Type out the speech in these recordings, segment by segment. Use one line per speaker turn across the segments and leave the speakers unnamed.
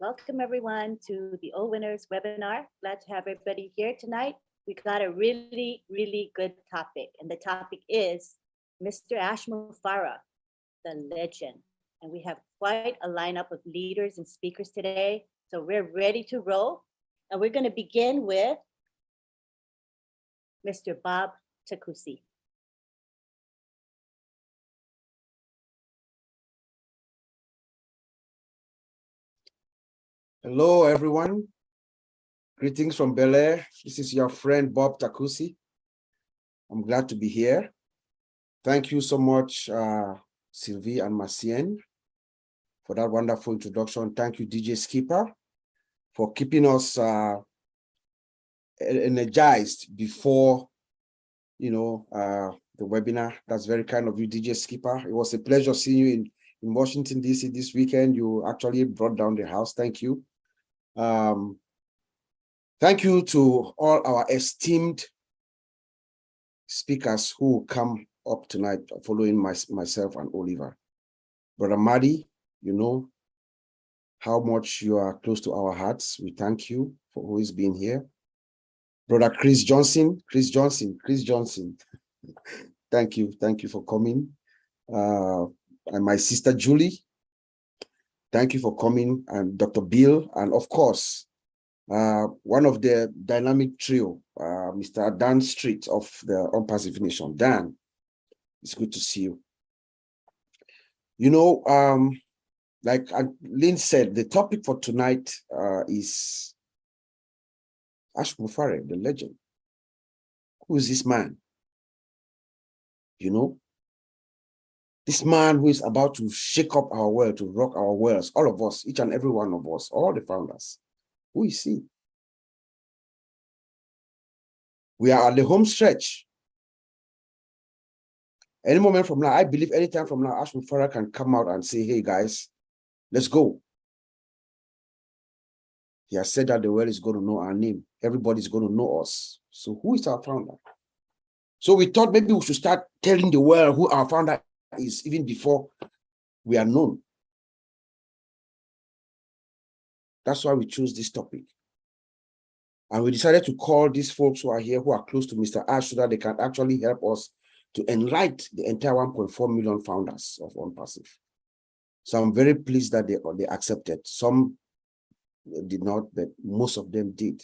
Welcome everyone to the O Winners webinar. Glad to have everybody here tonight. We got a really good topic, and the topic is Mr. Ash Mufareh, the legend. And we have quite a lineup of leaders and speakers today. So we're ready to roll. And we're going to begin with Mr. Bob Takusi.
Hello, everyone. Greetings from Bel Air. This is your friend, Bob Takusi. I'm glad to be here. Thank you so much, Sylvie and Macien, for that wonderful introduction. Thank you, DJ Skipper, for keeping us energized before, the webinar. That's very kind of you, DJ Skipper. It was a pleasure seeing you in Washington, D.C. this weekend. You actually brought down the house. Thank you. Thank you to all our esteemed speakers who come up tonight following myself and Oliver. Brother Madi, you know how much you are close to our hearts. We thank you for always being here. Brother Chris Johnson. Thank you for coming. And my sister Julie, thank you for coming. And Dr. Bill, and of course, one of the dynamic trio, Mr. Dan Street of the ONPASSIVE Nation. Dan, it's good to see you. You know, like Lynn said, the topic for tonight is Ash Mufareh, the legend. Who is this man? You know, this man who is about to shake up our world, to rock our worlds, all of us, each and every one of us, all the founders. Who is he? We are at the home stretch. Any moment from now, I believe anytime from now, Ash Mufareh can come out and say, hey guys, let's go. He has said that the world is going to know our name. Everybody's going to know us. So who is our founder? So we thought maybe we should start telling the world who our founder is even before we are known. That's why we chose this topic. And we decided to call these folks who are here, who are close to Mr. Ash, so that they can actually help us to enlighten the entire 1.4 million founders of ONPASSIVE. So I'm very pleased that they accepted. Some did not, but most of them did.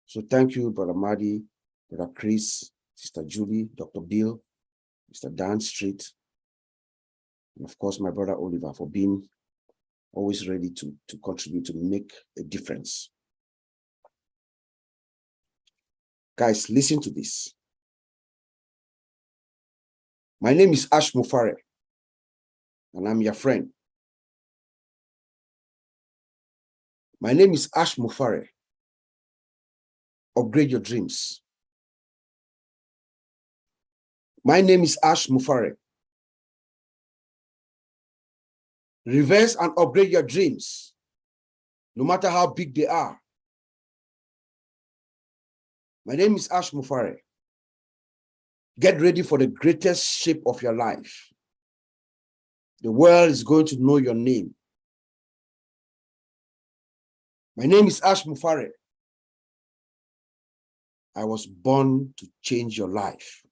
So thank you, Brother Madi, Brother Chris, Sister Julie, Dr. Bill, Mr. Dan Street, and of course, my brother Oliver, for being always ready to contribute, to make a difference. Guys, listen to this. My name is Ash Mufareh, and I'm your friend. My name is Ash Mufareh. Upgrade your dreams. My name is Ash Mufareh. Reverse and upgrade your dreams, no matter how big they are. My name is Ash Mufareh. Get ready for the greatest shape of your life. The world is going to know your name. My name is Ash Mufareh. I was born to change your life.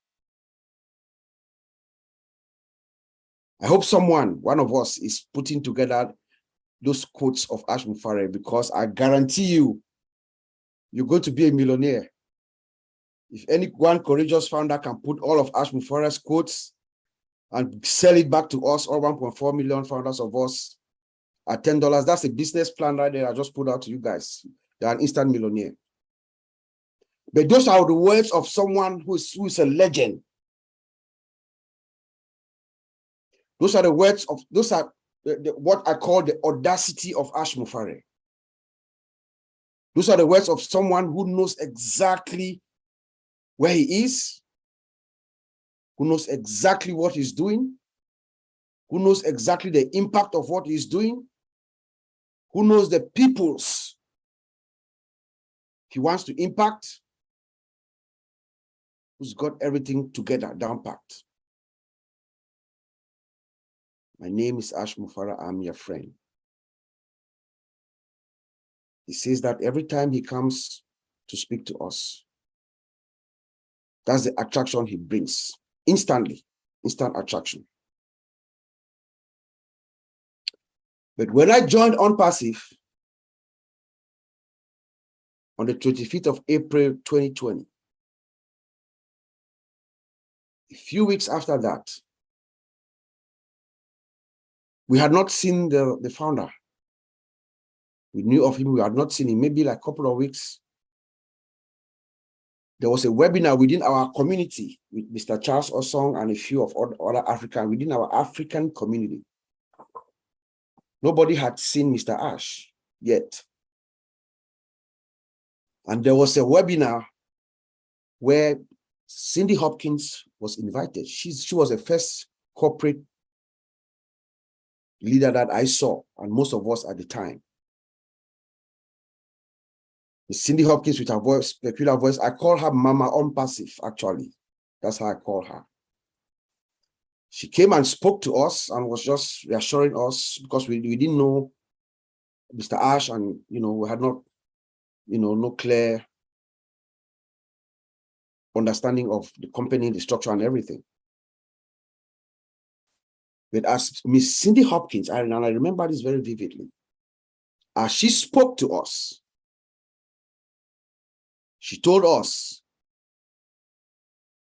I hope one of us, is putting together those quotes of Ash Mufareh, because I guarantee you, you're going to be a millionaire. If any one courageous founder can put all of Ash Mufareh's quotes and sell it back to us, all 1.4 million founders of us, at $10, that's a business plan right there I just put out to you guys. You're an instant millionaire. But those are the words of someone who is a legend. Those are the words of, those are what I call the audacity of Ash Mufareh. Those are the words of someone who knows exactly where he is, who knows exactly what he's doing, who knows exactly the impact of what he's doing, who knows the peoples he wants to impact, who's got everything together, down packed. My name is Ash Mufareh. I'm your friend. He says that every time he comes to speak to us, that's the attraction he brings. Instantly, instant attraction. But when I joined ONPASSIVE on the 25th of April, 2020, a few weeks after that, we had not seen the founder. We knew of him, we had not seen him, maybe like a couple of weeks. There was a webinar within our community with Mr. Charles Osong and a few of other African, within our African community. Nobody had seen Mr. Ash yet. And there was a webinar where Cindy Hopkins was invited. She was the first corporate leader that I saw, and most of us at the time. Cindy Hopkins with her voice, peculiar voice. I call her Mama ONPASSIVE, actually. That's how I call her. She came and spoke to us and was just reassuring us because we didn't know Mr. Ash, and we had not, no clear understanding of the company, the structure, and everything. But as Miss Cindy Hopkins, and I remember this very vividly, as she spoke to us, she told us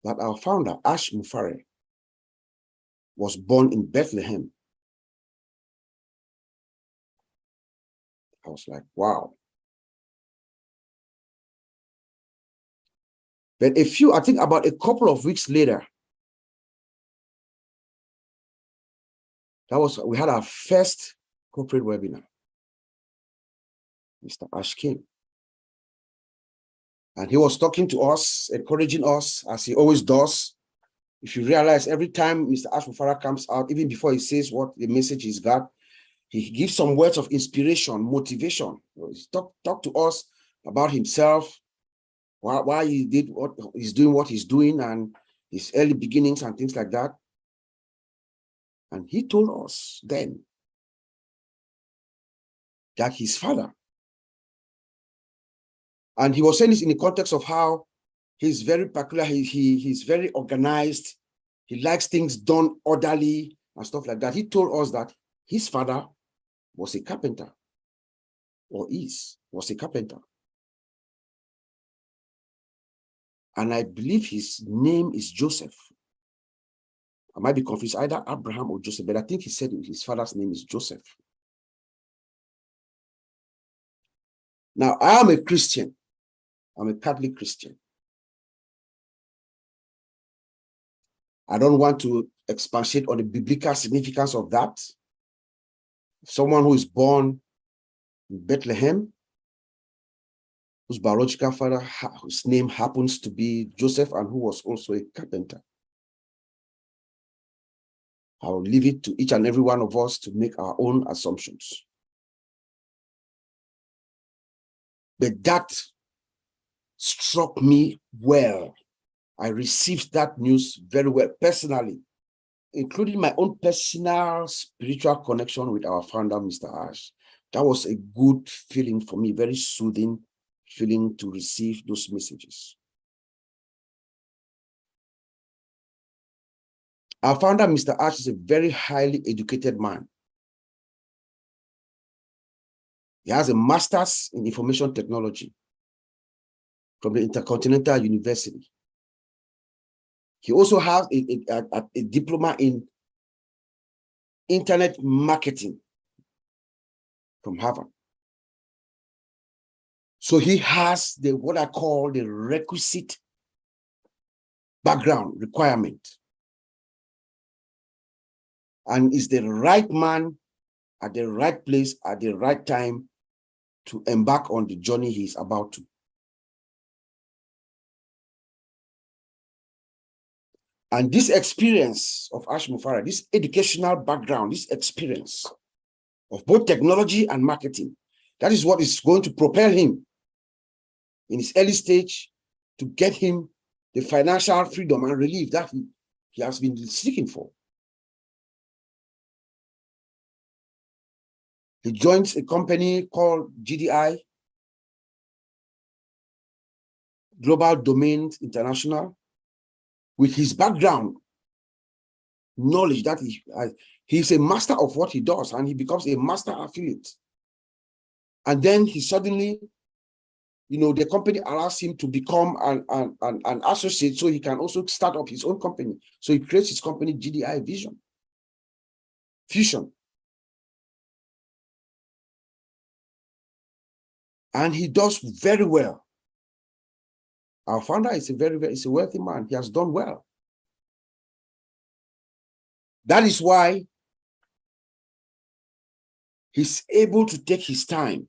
that our founder, Ash Mufare, was born in Bethlehem. I was like, wow. But I think about a couple of weeks later, we had our first corporate webinar. Mr. Ash came. And he was talking to us, encouraging us, as he always does. If you realize, every time Mr. Ash Mufara comes out, even before he says what the message he's got, he gives some words of inspiration, motivation. He talk to us about himself, why he did what he's doing, and his early beginnings and things like that. And he told us then that his father, and he was saying this in the context of how he's very peculiar, he's very organized, he likes things done orderly and stuff like that. He told us that his father was a carpenter, or was a carpenter. And I believe his name is Joseph. I might be confused, either Abraham or Joseph, but I think he said his father's name is Joseph. Now, I am a Christian. I'm a Catholic Christian. I don't want to expatiate on the biblical significance of that. Someone who is born in Bethlehem, whose biological father, whose name happens to be Joseph, and who was also a carpenter. I will leave it to each and every one of us to make our own assumptions. But that struck me well. I received that news very well personally, including my own personal spiritual connection with our founder, Mr. Ash. That was a good feeling for me, very soothing feeling to receive those messages. Our founder, Mr. Ash, is a very highly educated man. He has a master's in information technology from the Intercontinental University. He also has a diploma in internet marketing from Harvard. So he has what I call the requisite background requirement, and is the right man at the right place at the right time to embark on the journey he is about to. And this experience of Ash Mufara, this educational background, this experience of both technology and marketing, that is what is going to propel him in his early stage to get him the financial freedom and relief that he has been seeking for. He joins a company called GDI, Global Domains International, with his background, knowledge that he's a master of what he does, and he becomes a master affiliate. And then he suddenly, the company allows him to become an associate, so he can also start up his own company. So he creates his company, GDI Fusion. And he does very well. Our founder is a wealthy man. He has done well. That is why he's able to take his time.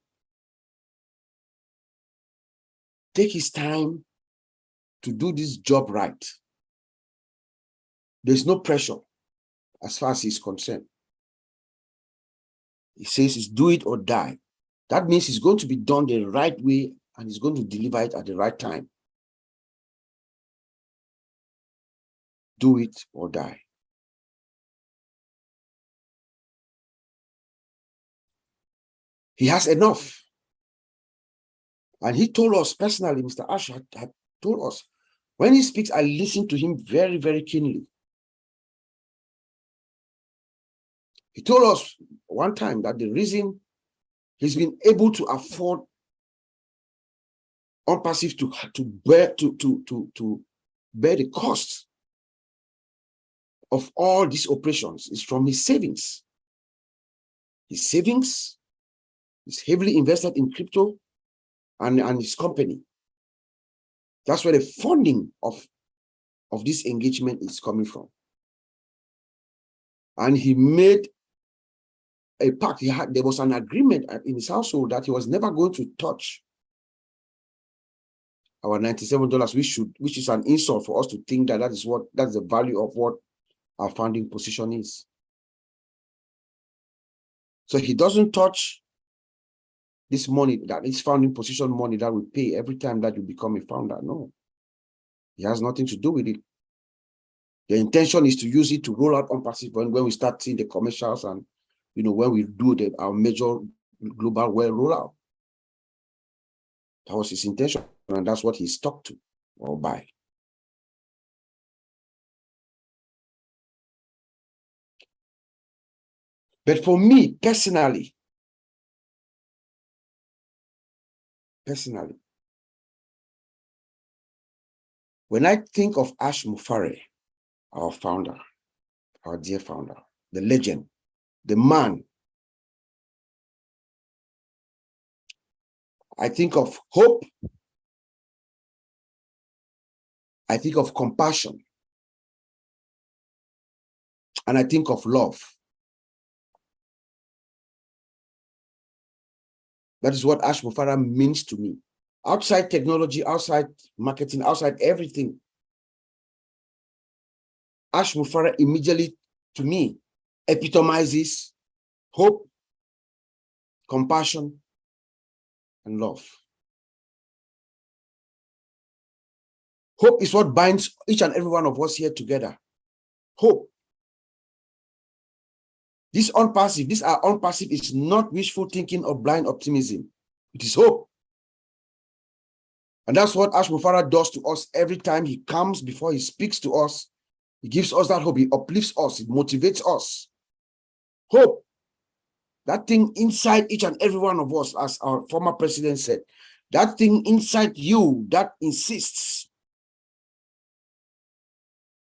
Take his time to do this job right. There's no pressure as far as he's concerned. He says it's do it or die. That means it's going to be done the right way, and he's going to deliver it at the right time. Do it or die. He has enough. And he told us personally, Mr. Ash had told us, when he speaks, I listen to him very, very keenly. He told us one time that the reason he's been able to afford ONPASSIVE to bear the cost of all these operations is from his savings. His savings is heavily invested in crypto and his company. That's where the funding of this engagement is coming from. And he made a pact. There was an agreement in his household that he was never going to touch our $97, which is an insult for us to think that that's the value of what our founding position is. So he doesn't touch this money, that is founding position money that we pay every time that you become a founder. No, he has nothing to do with it. The intention is to use it to roll out ONPASSIVE when we start seeing the commercials and when we do our major global well rollout. That was his intention, and that's what he stuck to or by. But for me personally, when I think of Ash Mufareh, our founder, our dear founder, the legend, the man, I think of hope, I think of compassion, and I think of love. That is what Ash Mufareh means to me. Outside technology, outside marketing, outside everything, Ash Mufareh immediately, to me, epitomizes hope, compassion, and love. Hope is what binds each and every one of us here together. Hope. This ONPASSIVE is not wishful thinking or blind optimism. It is hope. And that's what Ash Mufareh does to us every time he comes before he speaks to us. He gives us that hope. He uplifts us. It motivates us. Hope. That thing inside each and every one of us, as our former president said, that thing inside you that insists,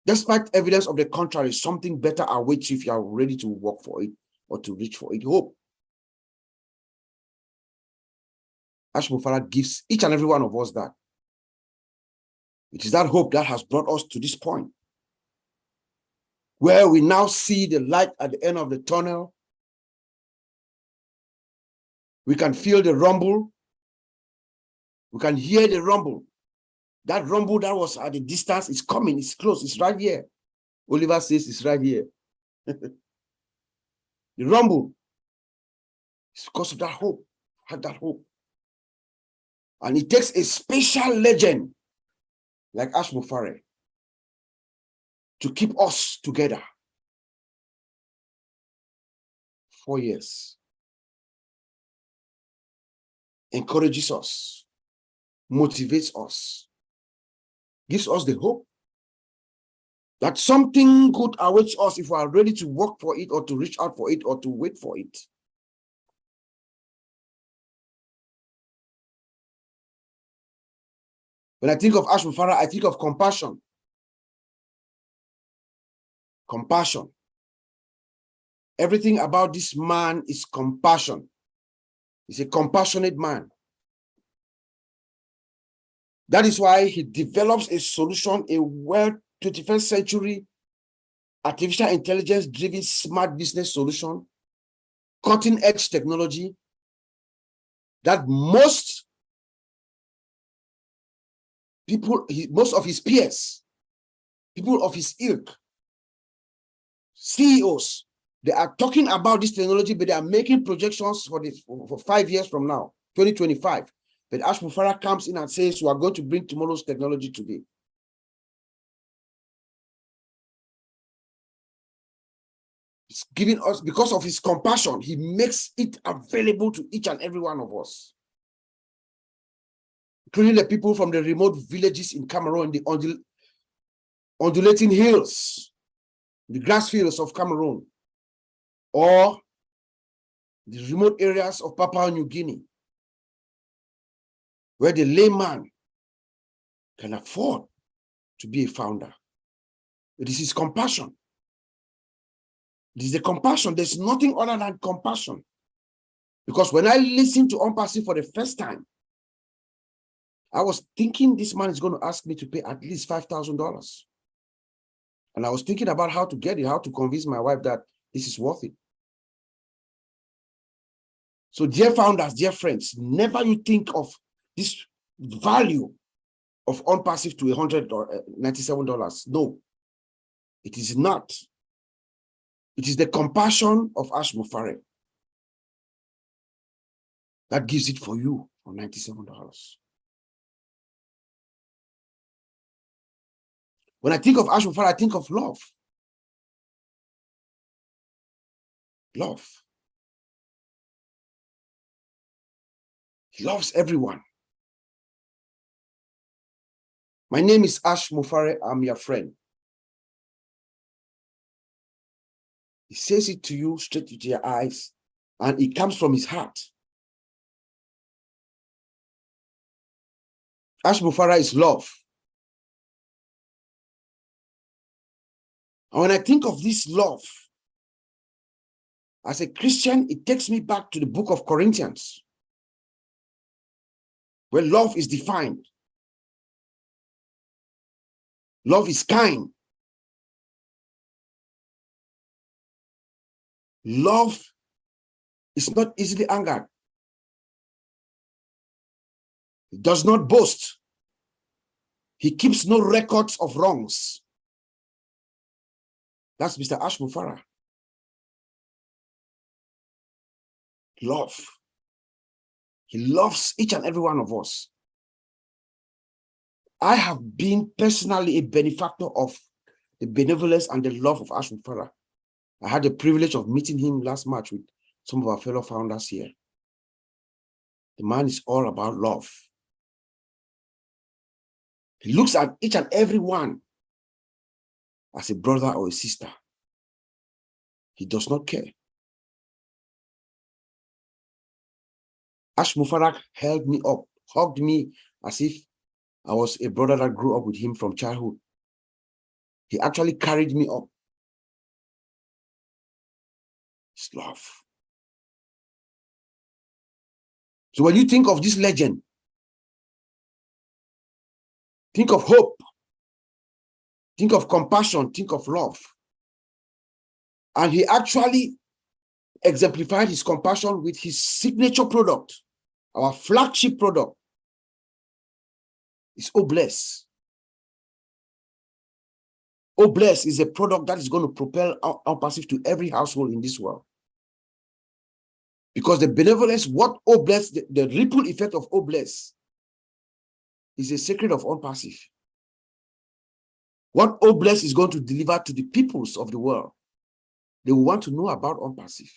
despite evidence of the contrary, something better awaits you if you are ready to work for it or to reach for it. Hope. Ash Mufareh gives each and every one of us that. It is that hope that has brought us to this point, where we now see the light at the end of the tunnel. We can feel the rumble. We can hear the rumble. That rumble that was at the distance is coming. It's close. It's right here. Oliver says it's right here. The rumble is because of that hope. Had that hope. And it takes a special legend like Ash Mufareh to keep us together. 4 years. Encourages us, motivates us, gives us the hope that something good awaits us if we are ready to work for it or to reach out for it or to wait for it. When I think of Ashmu Farah, I think of compassion. Compassion. Everything about this man is compassion. He's a compassionate man. That is why he develops a solution, a 21st century artificial intelligence driven smart business solution, cutting edge technology that most people, most of his peers, people of his ilk, CEOs, they are talking about this technology, but they are making projections for 5 years from now, 2025. But Ashmu Farah comes in and says, we are going to bring tomorrow's technology today. It's giving us, because of his compassion, he makes it available to each and every one of us, including the people from the remote villages in Cameroon, the undulating hills, the grass fields of Cameroon, or the remote areas of Papua New Guinea, where the layman can afford to be a founder. It is his compassion. It is the compassion. There's nothing other than compassion. Because when I listened to ONPASSIVE for the first time, I was thinking this man is going to ask me to pay at least $5,000. And I was thinking about how to get it, how to convince my wife that this is worth it. So dear founders, dear friends, never you think of this value of ONPASSIVE to $197. No, it is not. It is the compassion of Ashmu Farah that gives it for you for $97. When I think of Ashmu Farah, I think of love. Love. He loves everyone. My name is Ashmu Farah. I'm your friend. He says it to you straight into your eyes, and it comes from his heart. Ashmu Farah is love. And when I think of this love, as a Christian, it takes me back to the book of Corinthians, where love is defined. Love is kind. Love is not easily angered. It does not boast. He keeps no records of wrongs. That's Mr. Ashmu Farah. Love. He loves each and every one of us. I have been personally a benefactor of the benevolence and the love of Ashmu Farah. I had the privilege of meeting him last March with some of our fellow founders here. The man is all about love. He looks at each and every one as a brother or a sister. He does not care. Ashmu Farah held me up, hugged me as if I was a brother that grew up with him from childhood. He actually carried me up. It's love. So when you think of this legend, think of hope, think of compassion, think of love. And he actually exemplified his compassion with his signature product, our flagship product. It's Oh Bless. Oh Bless is a product that is going to propel ONPASSIVE to every household in this world. Because the benevolence, what Oh Bless, the ripple effect of Oh Bless is a secret of ONPASSIVE. What Oh Bless is going to deliver to the peoples of the world, they will want to know about ONPASSIVE.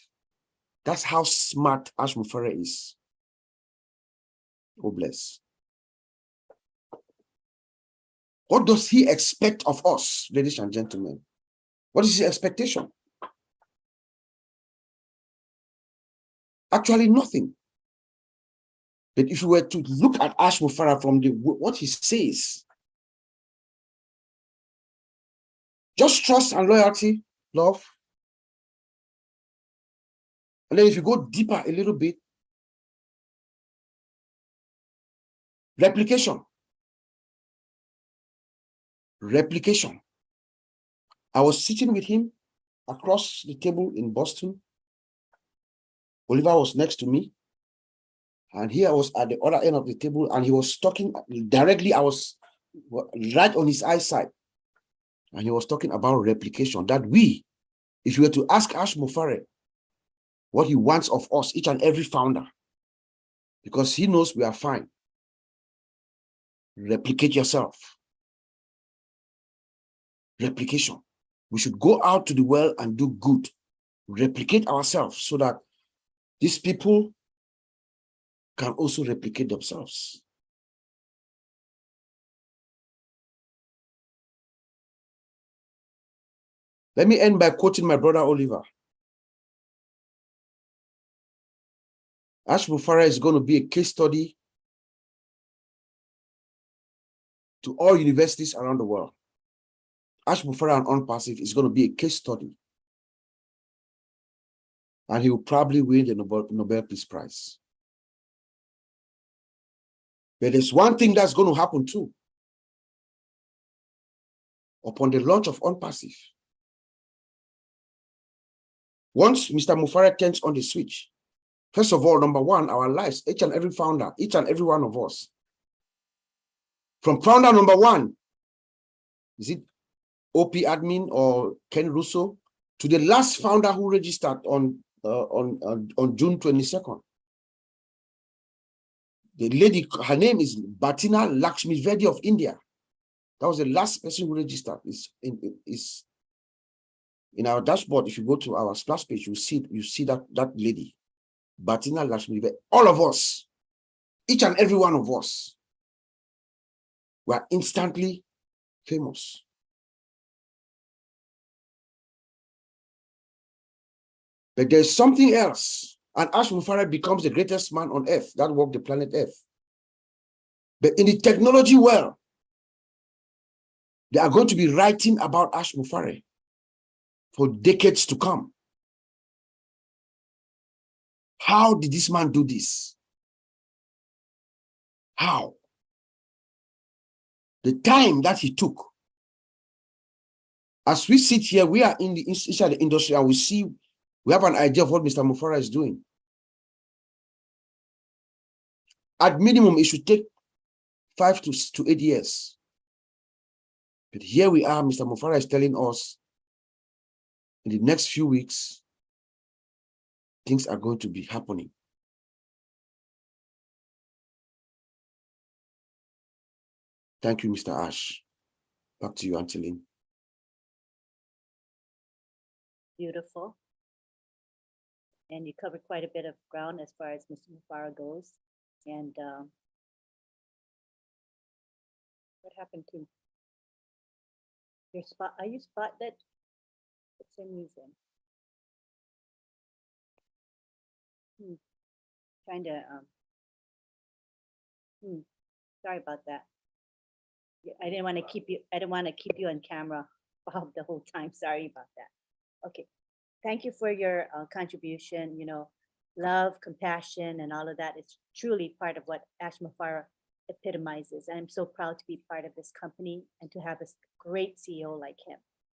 That's how smart Ashmu Farah is. Oh Bless. What does he expect of us, ladies and gentlemen? What is his expectation? Actually, nothing. But if you were to look at Ashmo Farah from what he says, just trust and loyalty, love. And then if you go deeper a little bit, replication. Replication. I was sitting with him across the table in Boston. Oliver was next to me. And here I was at the other end of the table, and he was talking directly. I was right on his eyesight. And he was talking about replication, that we, if you were to ask Ashmo Farah what he wants of us, each and every founder, because he knows we are fine, replicate yourself. Replication. We should go out to the world and do good. Replicate ourselves so that these people can also replicate themselves. Let me end by quoting my brother Oliver. Ashmo Farah is going to be a case study to all universities around the world. Ashmo Farah and ONPASSIVE is going to be a case study. And he will probably win the Nobel Peace Prize. But there's one thing that's going to happen too. Upon the launch of ONPASSIVE, once Mr. Farah turns on the switch, first of all, number one, our lives, each and every founder, each and every one of us, from founder number one, is it OP admin or Ken Russo, to the last founder who registered on June 22nd. The lady, her name is Bhatina Lakshmivedi of India. That was the last person who registered. Is in our dashboard. If you go to our splash page, you see that lady, Bhatina Lakshmivedi. All of us, each and every one of us, were instantly famous. But there's something else, and Ashmo Farah becomes the greatest man on earth that walked the planet Earth. But in the technology world, they are going to be writing about Ashmo Farah for decades to come. How did this man do this? How? The time that he took. As we sit here, we are inside the industry, and we have an idea of what Mr. Farah is doing. At minimum, it should take 5 to 8 years. But here we are, Mr. Farah is telling us in the next few weeks, things are going to be happening. Thank you, Mr. Ash. Back to you, Angeline.
Beautiful. And you covered quite a bit of ground as far as Mr. Farah goes. And what happened to your spot? Are you spotted? For some reason. Trying to sorry about that. I didn't want to keep you on camera the whole time. Sorry about that. Okay. Thank you for your contribution. You know, love, compassion, and all of that is truly part of what Ashmo Farah epitomizes. I'm so proud to be part of this company and to have a great CEO like him.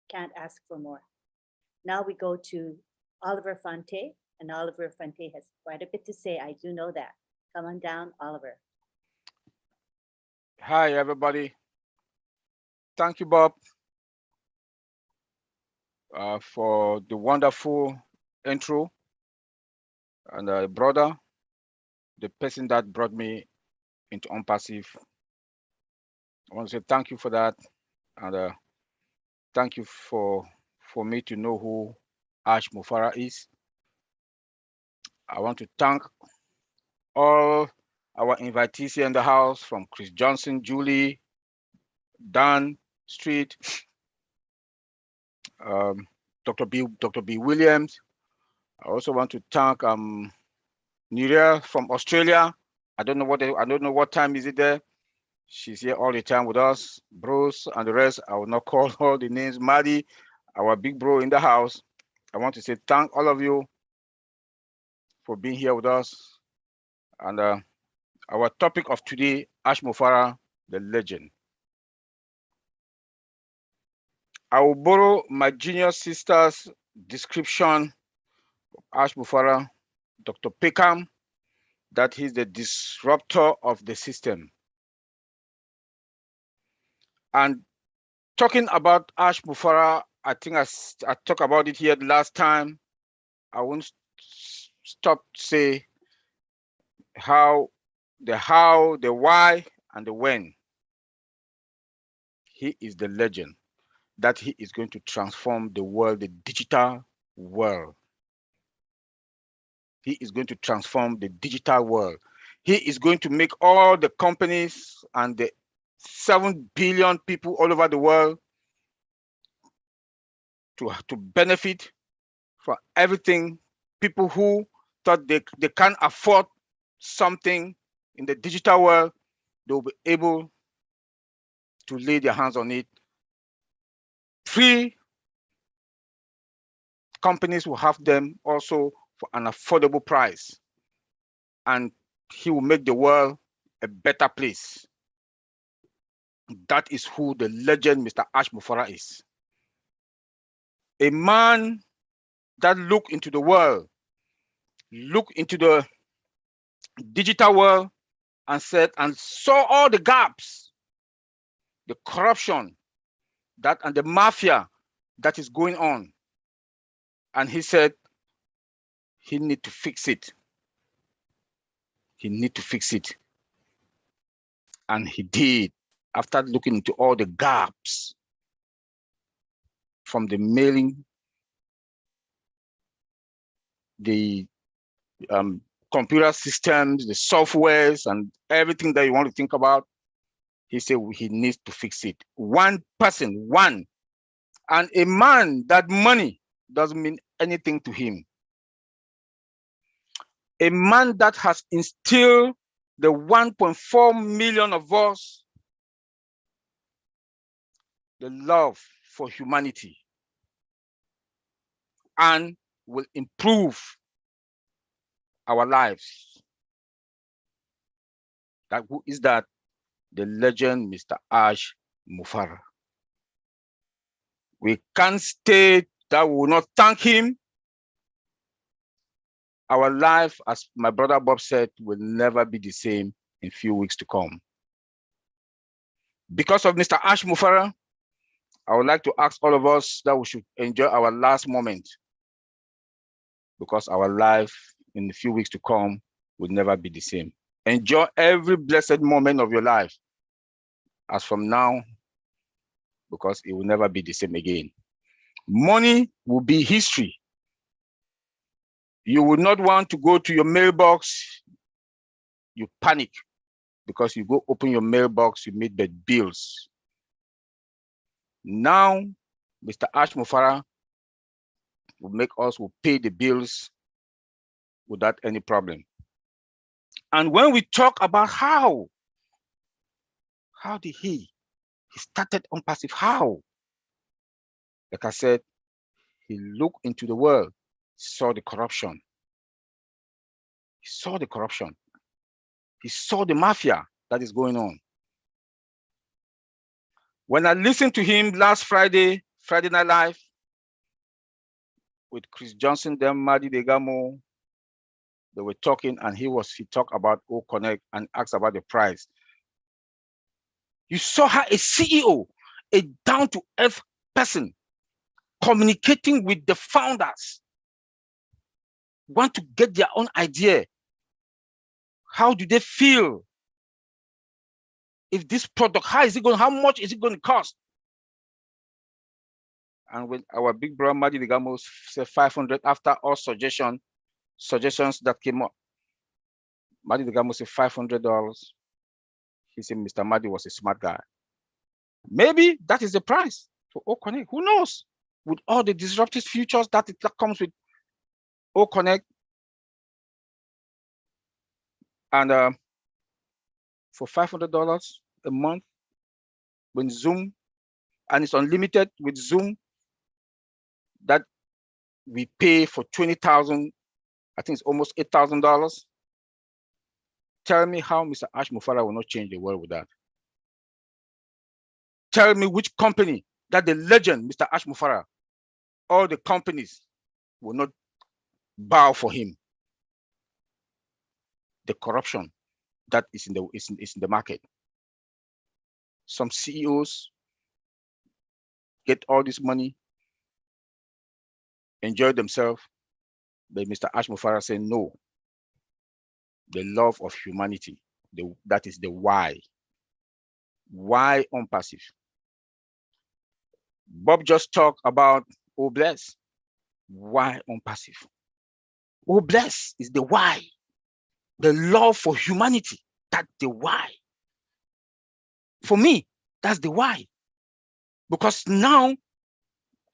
Can't ask for more. Now we go to Oliver Fonte, and Oliver Fonte has quite a bit to say. I do know that. Come on down, Oliver.
Hi, everybody. Thank you, Bob, for the wonderful intro. And brother, the person that brought me into ONPASSIVE, I want to say thank you for that. And thank you for me to know who Ashmo Farah is. I want to thank all our invitees here in the house, from Chris Johnson, Julie, Dan Street, Dr. B. Williams. I also want to thank Niria from Australia. I don't know what time is it there. She's here all the time with us. Bruce and the rest. I will not call all the names. Maddie, our big bro in the house. I want to say thank all of you for being here with us. And our topic of today, Ash Mufara, the legend. I will borrow my junior sister's description of Ash Mufara, Dr. Peckham, that he's the disruptor of the system. And talking about Ash Mufara, I think I talked about it here the last time. I won't stop to say how, the why, and the when. He is the legend that he is going to transform the world, the digital world. He is going to transform the digital world. He is going to make all the companies and the 7 billion people all over the world to benefit from everything. People who thought they can't afford something in the digital world, they'll be able to lay their hands on it. Free companies will have them also for an affordable price. And he will make the world a better place. That is who the legend Mr. Ash Mufara is. A man that looked into the world, looked into the digital world and saw all the gaps, the corruption, and the mafia that is going on. And he said he need to fix it. He need to fix it. And he did, after looking into all the gaps from the mailing, the computer systems, the softwares, and everything that you want to think about. He said he needs to fix it. One person, one. And a man that money doesn't mean anything to him. A man that has instilled the 1.4 million of us the love for humanity and will improve our lives. Who is that? The legend, Mr. Ash Mufara. We can't state that we will not thank him. Our life, as my brother Bob said, will never be the same in a few weeks to come. Because of Mr. Ash Mufara, I would like to ask all of us that we should enjoy our last moment, because our life in a few weeks to come will never be the same. Enjoy every blessed moment of your life as from now, because it will never be the same again. Money will be history. You would not want to go to your mailbox, you panic because you go open your mailbox, you meet the bills. Now, Mr. Ash Mufara will pay the bills without any problem. And when we talk about how did he started ONPASSIVE, how? Like I said, he looked into the world, saw the corruption. He saw the corruption. He saw the mafia that is going on. When I listened to him last Friday Night Live, with Chris Johnson, then Madi Degamo, they were talking, and he talked about O Connect and asked about the price. You saw how a CEO, a down-to-earth person, communicating with the founders, want to get their own idea. How do they feel? If this product, how much is it going to cost? And when our big brother Madi Degamo said 500 after all suggestions that came up, Madi Degamo said $500. He said Mr. Madi was a smart guy. Maybe that is the price for OConnect. Who knows? With all the disruptive futures that comes with OConnect, and for $500 a month with Zoom, and it's unlimited with Zoom, that we pay for 20,000, I think it's almost $8,000. Tell me how Mr. Ash Mufara will not change the world with that. Tell me which company that the legend, Mr. Ash Mufara, all the companies will not bow for him. The corruption that is in the market. Some CEOs get all this money, enjoy themselves, but Mr. Ash Mufara said no. The love of humanity, that is the why. Why ONPASSIVE? Bob just talked about Oh Bless. Why ONPASSIVE? Oh Bless is the why. The love for humanity, that's the why. For me, that's the why. Because now,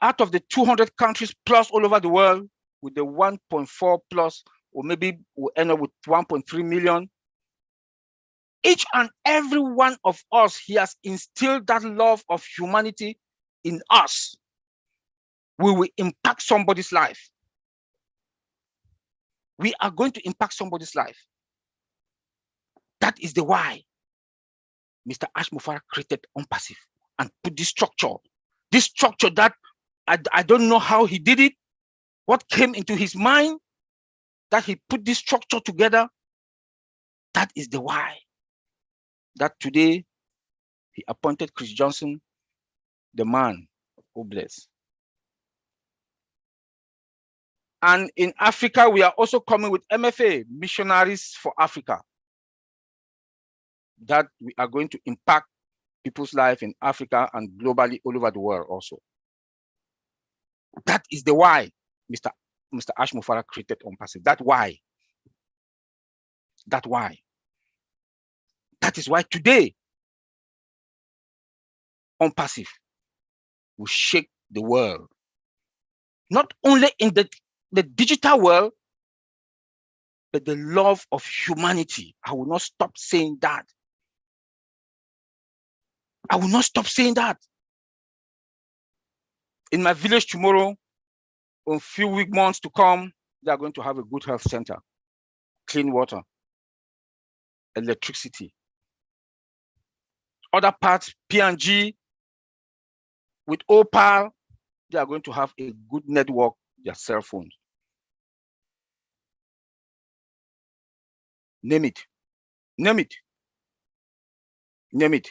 out of the 200 countries plus all over the world, with the 1.4 plus, or maybe we'll end up with 1.3 million, each and every one of us, he has instilled that love of humanity in us. We will impact somebody's life. We are going to impact somebody's life. That is the why Mr. Ash Mufara created ONPASSIVE and put this structure that I don't know how he did it, what came into his mind, that he put this structure together. That is the why. That today he appointed Chris Johnson, the man who bless. And in Africa, we are also coming with MFA, Missionaries for Africa, that we are going to impact people's life in Africa and globally all over the world also. That is the why Mr. Ash Mufara created ONPASSIVE. That why. That why. That is why today ONPASSIVE will shake the world. Not only in the digital world, but the love of humanity. I will not stop saying that. I will not stop saying that. In my village tomorrow, in a few months to come, they are going to have a good health center, clean water, electricity. Other parts, P&G, with Opal, they are going to have a good network, their cell phones. Name it. Name it. Name it.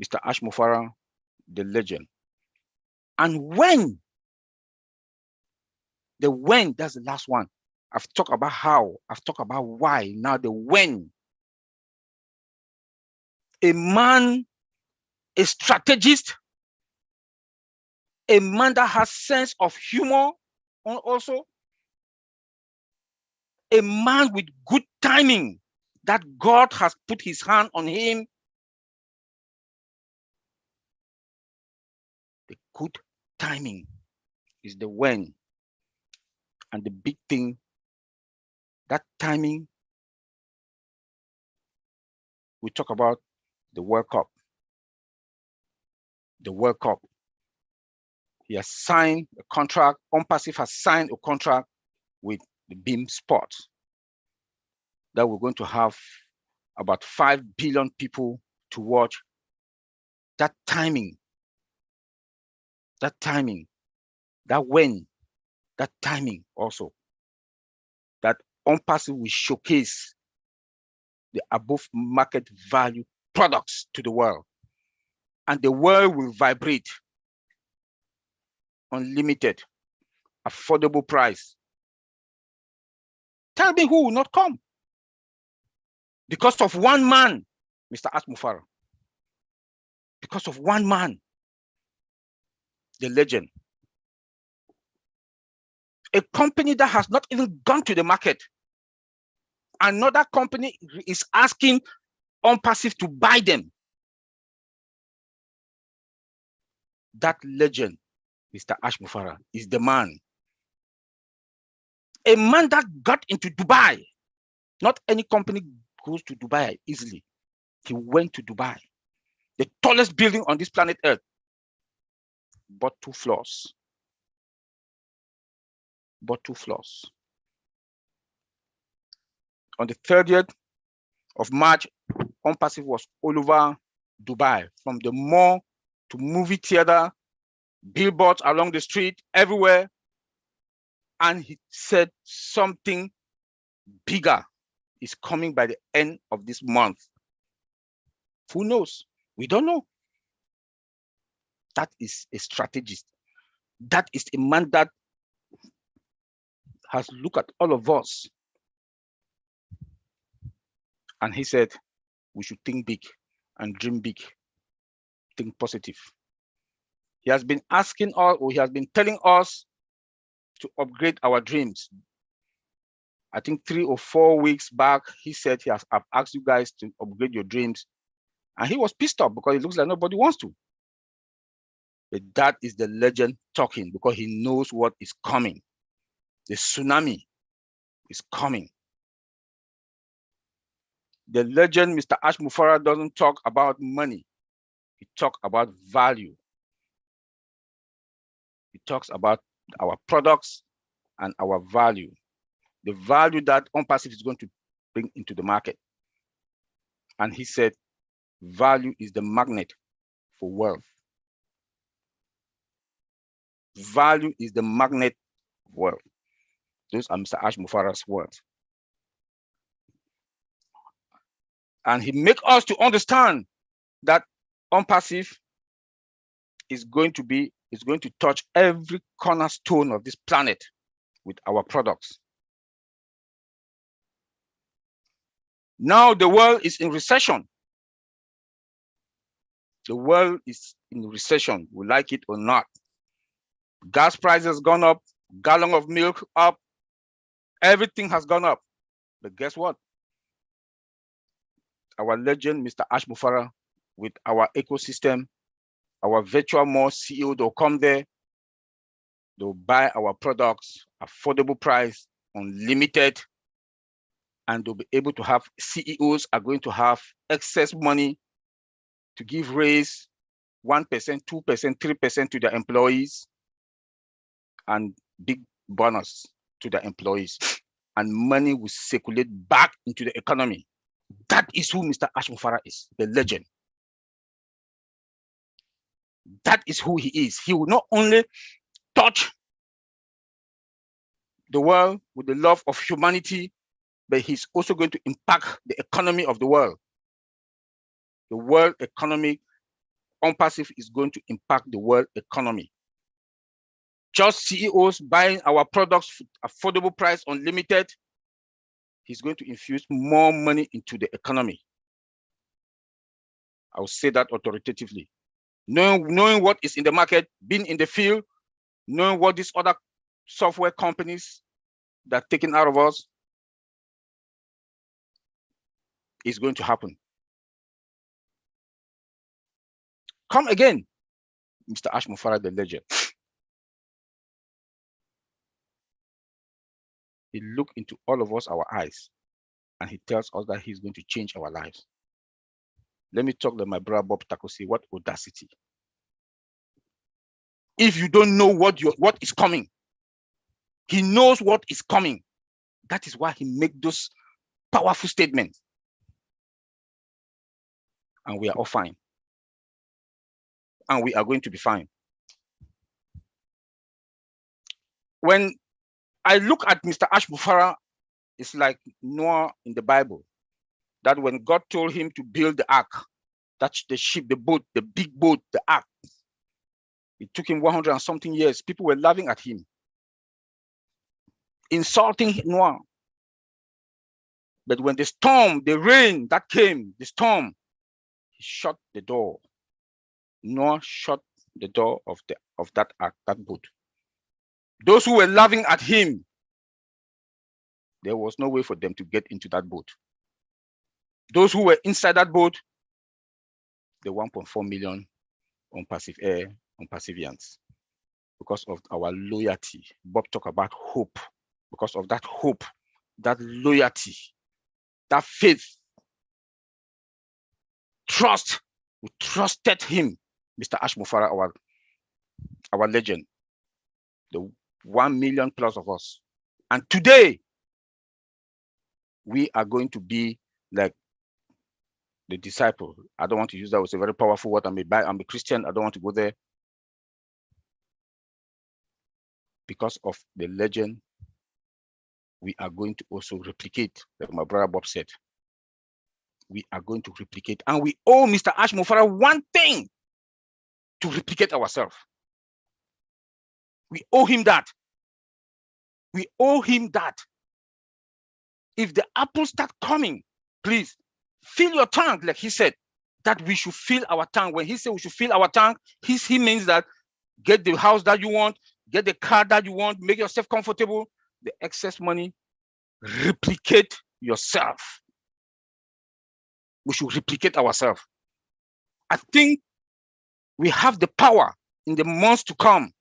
Mr. Ash Mufara, the legend. And when, that's the last one. I've talked about how, I've talked about why, now the when. A man, a strategist, a man that has sense of humor also, a man with good timing, that God has put his hand on him. The good timing is the when. And the big thing, that timing, we talk about the World Cup. The World Cup. He has signed a contract, ONPASSIVE has signed a contract with the Beam Sports that we're going to have about 5 billion people to watch. That timing, that when, that timing also, that ONPASSIVE will showcase the above market value products to the world. And the world will vibrate. Unlimited, affordable price. Tell me who will not come? Because of one man, Mr. Ash Mufara. Because of one man, the legend. A company that has not even gone to the market. Another company is asking ONPASSIVE to buy them. That legend, Mr. Ashmufara, is the man. A man that got into Dubai. Not any company goes to Dubai easily. He went to Dubai, the tallest building on this planet Earth, bought 2 floors. Bought 2 floors. On the 30th of March, ONPASSIVE was all over Dubai, from the mall to movie theater, billboards along the street, everywhere. And he said something bigger is coming by the end of this month. Who knows? We don't know. That is a strategist. That is a man that has looked at all of us. And he said, we should think big and dream big, think positive. He has been asking us, or he has been telling us to upgrade our dreams. I think 3 or 4 weeks back, he said I've asked you guys to upgrade your dreams. And he was pissed off because it looks like nobody wants to. But that is the legend talking, because he knows what is coming. The tsunami is coming. The legend, Mr. Ashmufara, doesn't talk about money. He talks about value. He talks about our products and our value. The value that ONPASSIVE is going to bring into the market. And he said, value is the magnet for wealth. Value is the magnet of wealth. Those are Mr. Ashmufara's words. And he makes us to understand that ONPASSIVE is going to touch every cornerstone of this planet with our products. Now the world is in recession. The world is in recession, we like it or not. Gas prices gone up, gallon of milk up, everything has gone up. But guess what? Our legend, Mr. Ashmufara, with our ecosystem, our virtual mall CEO, they'll come there, they'll buy our products, affordable price, unlimited, and they'll be able to have, CEOs are going to have excess money to give raise 1%, 2%, 3% to their employees, and big bonus to their employees. And money will circulate back into the economy. That is who Mr. Ashmufara is, the legend. That is who he is. He will not only touch the world with the love of humanity, but he's also going to impact the economy of the world. The world economy, ONPASSIVE is going to impact the world economy. Just CEOs buying our products, affordable price, unlimited, he's going to infuse more money into the economy. I will say that authoritatively. Knowing what is in the market, being in the field, knowing what these other software companies that are taking out of us is going to happen. Come again, Mr. Ashmufara, the legend. He looked into all of us, our eyes, and he tells us that he's going to change our lives. Let me talk to my brother Bob Takosi. What audacity. If you don't know what is coming, he knows what is coming. That is why he makes those powerful statements. And we are all fine. And we are going to be fine. When I look at Mr. Ashmufara, it's like Noah in the Bible, that when God told him to build the ark, that's the ship, the boat, the big boat, the ark, it took him 100 and something years. People were laughing at him, insulting Noah. But when the storm, the rain that came, the storm, he shut the door. Noah shut the door of that ark, that boat. Those who were laughing at him, there was no way for them to get into that boat. Those who were inside that boat, the 1.4 million ONPASSIVE ONPASSIVIANS, because of our loyalty. Bob talked about hope. Because of that hope, that loyalty, that faith, trust. We trusted him, Mr. Ashmu Farah, our legend, the 1 million plus of us. And today, we are going to be like the disciple. I don't want to use that. It's a very powerful word. I'm a Christian. I don't want to go there. Because of the legend, we are going to also replicate, like my brother Bob said. We are going to replicate, and we owe Mr. Ashmu Farah one thing: to replicate ourselves. We owe him that. We owe him that. If the apples start coming, please fill your tank, like he said, that we should fill our tank. When he said we should fill our tank, he means that get the house that you want, get the car that you want, make yourself comfortable. The excess money, replicate yourself. We should replicate ourselves. I think we have the power in the months to come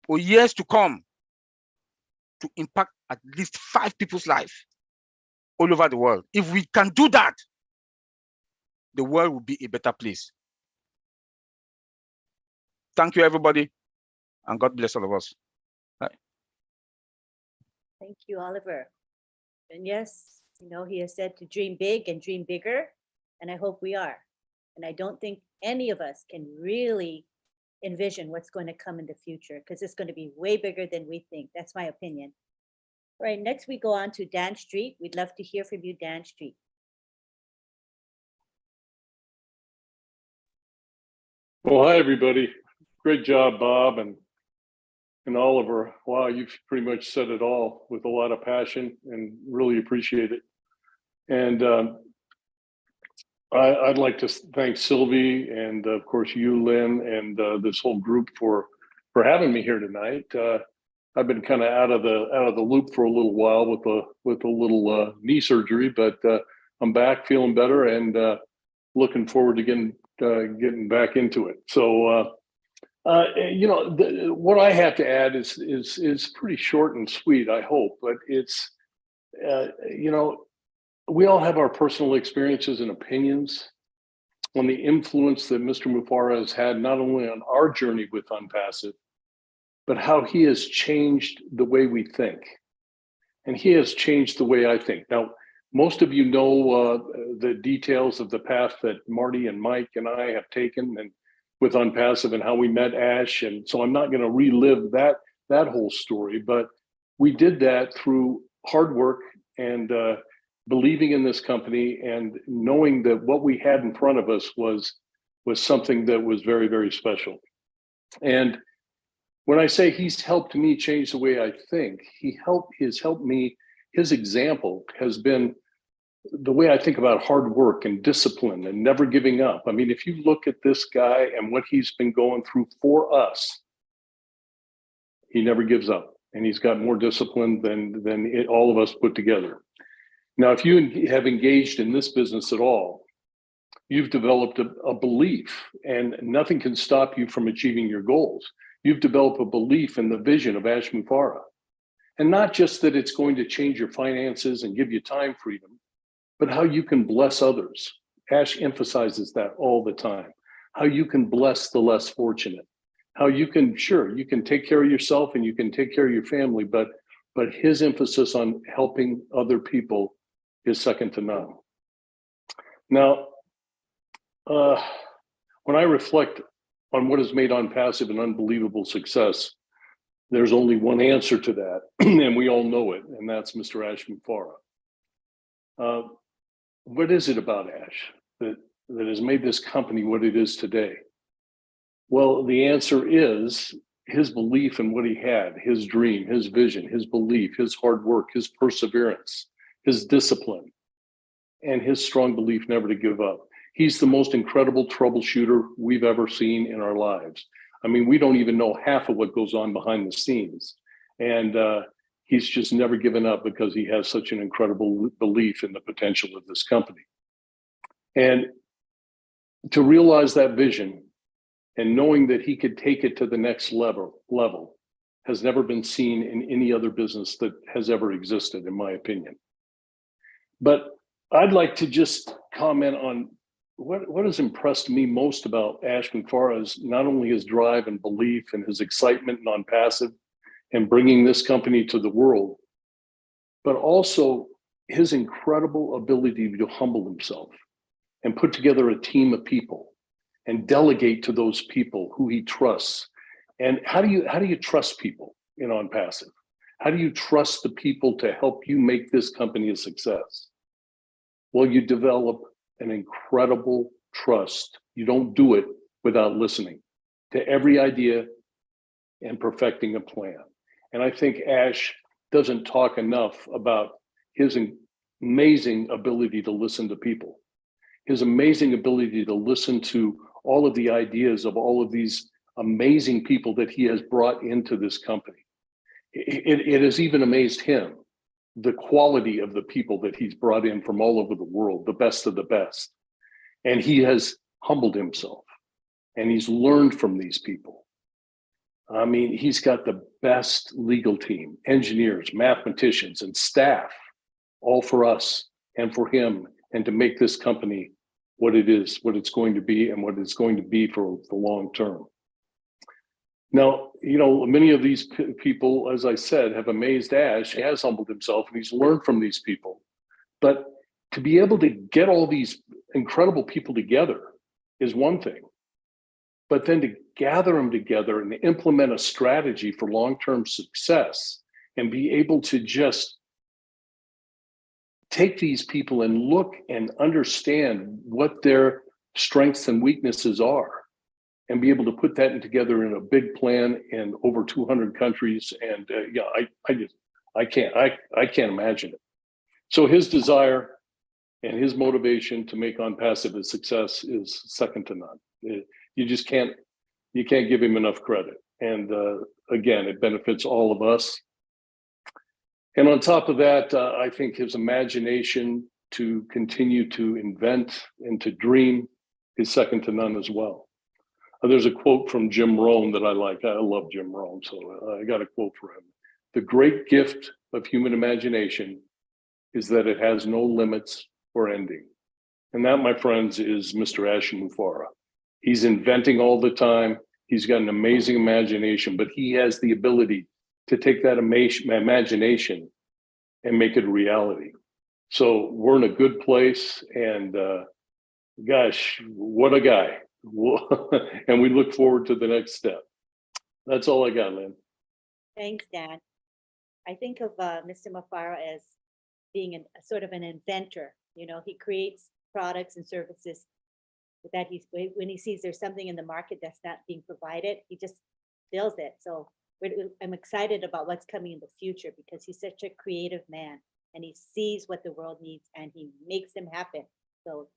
or years to come to impact at least 5 people's lives all over the world. If we can do that, the world will be a better place. Thank you, everybody, and God bless all of us. Bye.
Thank you, Oliver. And yes, you know, he has said to dream big and dream bigger, and I hope we are. And I don't think any of us can really envision what's going to come in the future, because it's going to be way bigger than we think. That's my opinion. All right, next we go on to Dan Street. We'd love to hear from you, Dan Street.
Well, hi, everybody. Great job, Bob and Oliver. Wow, you've pretty much said it all with a lot of passion, and really appreciate it. And I'd like to thank Sylvie and, of course, you, Lynn, and this whole group for having me here tonight. I've been kind of out of the loop for a little while with a little knee surgery, but I'm back, feeling better, and looking forward to getting back into it. So, you know, what I have to add is pretty short and sweet, I hope, but it's, you know, we all have our personal experiences and opinions on the influence that Mr. Mufara has had, not only on our journey with ONPASSIVE, but how he has changed the way we think. And he has changed the way I think. Now, most of you know the details of the path that Marty and Mike and I have taken and with ONPASSIVE and how we met Ash. And so I'm not going to relive that whole story, but we did that through hard work and believing in this company and knowing that what we had in front of us was something that was very, very special. And when I say he's helped me change the way I think, he's helped me, his example has been the way I think about hard work and discipline and never giving up. I mean, if you look at this guy and what he's been going through for us, he never gives up, and he's got more discipline than all of us put together. Now, if you have engaged in this business at all, you've developed a belief, and nothing can stop you from achieving your goals. You've developed a belief in the vision of Ash Mufara. And not just that it's going to change your finances and give you time freedom, but how you can bless others. Ash emphasizes that all the time. How you can bless the less fortunate. How you can, sure, you can take care of yourself and you can take care of your family, but his emphasis on helping other people is second to none. Now, when I reflect on what has made ONPASSIVE an unbelievable success, there's only one answer to that, and we all know it, and that's Mr. Ash Mufara. What is it about Ash that has made this company what it is today? Well, the answer is his belief in what he had, his dream, his vision, his belief, his hard work, his perseverance, his discipline, and his strong belief never to give up. He's the most incredible troubleshooter we've ever seen in our lives. I mean, we don't even know half of what goes on behind the scenes. And he's just never given up because he has such an incredible belief in the potential of this company. And to realize that vision, and knowing that he could take it to the next level has never been seen in any other business that has ever existed, in my opinion. But I'd like to just comment on what has impressed me most about Ash Mufareh is not only his drive and belief and his excitement in ONPASSIVE and bringing this company to the world, but also his incredible ability to humble himself and put together a team of people and delegate to those people who he trusts. And how do you trust people in ONPASSIVE? How do you trust the people to help you make this company a success? Well, you develop an incredible trust. You don't do it without listening to every idea and perfecting a plan. And I think Ash doesn't talk enough about his amazing ability to listen to people, his amazing ability to listen to all of the ideas of all of these amazing people that he has brought into this company. It has even amazed him, the quality of the people that he's brought in from all over the world, the best of the best. And he has humbled himself and he's learned from these people. I mean, he's got the best legal team, engineers, mathematicians, and staff, all for us and for him, and to make this company what it is, what it's going to be, and what it's going to be for the long term. Now, you know, many of these people, as I said, have amazed Ash. He has humbled himself and he's learned from these people. But to be able to get all these incredible people together is one thing. But then to gather them together and implement a strategy for long-term success and be able to just take these people and look and understand what their strengths and weaknesses are, and be able to put that together in a big plan in over 200 countries. And yeah, I can't imagine it. So his desire and his motivation to make ONPASSIVE a success is second to none. You just can't give him enough credit. And again, it benefits all of us. And on top of that, I think his imagination to continue to invent and to dream is second to none as well. There's a quote from Jim Rohn that I like. I love Jim Rohn, so I got a quote for him. The great gift of human imagination is that it has no limits or ending. And that, my friends, is Mr. Ash Mufareh. He's inventing all the time. He's got an amazing imagination, but he has the ability to take that imagination and make it a reality. So we're in a good place, and gosh, what a guy. And we look forward to the next step. That's all I got, Lynn.
Thanks, Dan. I think of Mr. Mufareh as being a sort of an inventor. You know, he creates products and services that when he sees there's something in the market that's not being provided, he just fills it. So I'm excited about what's coming in the future, because he's such a creative man and he sees what the world needs and he makes them happen. So,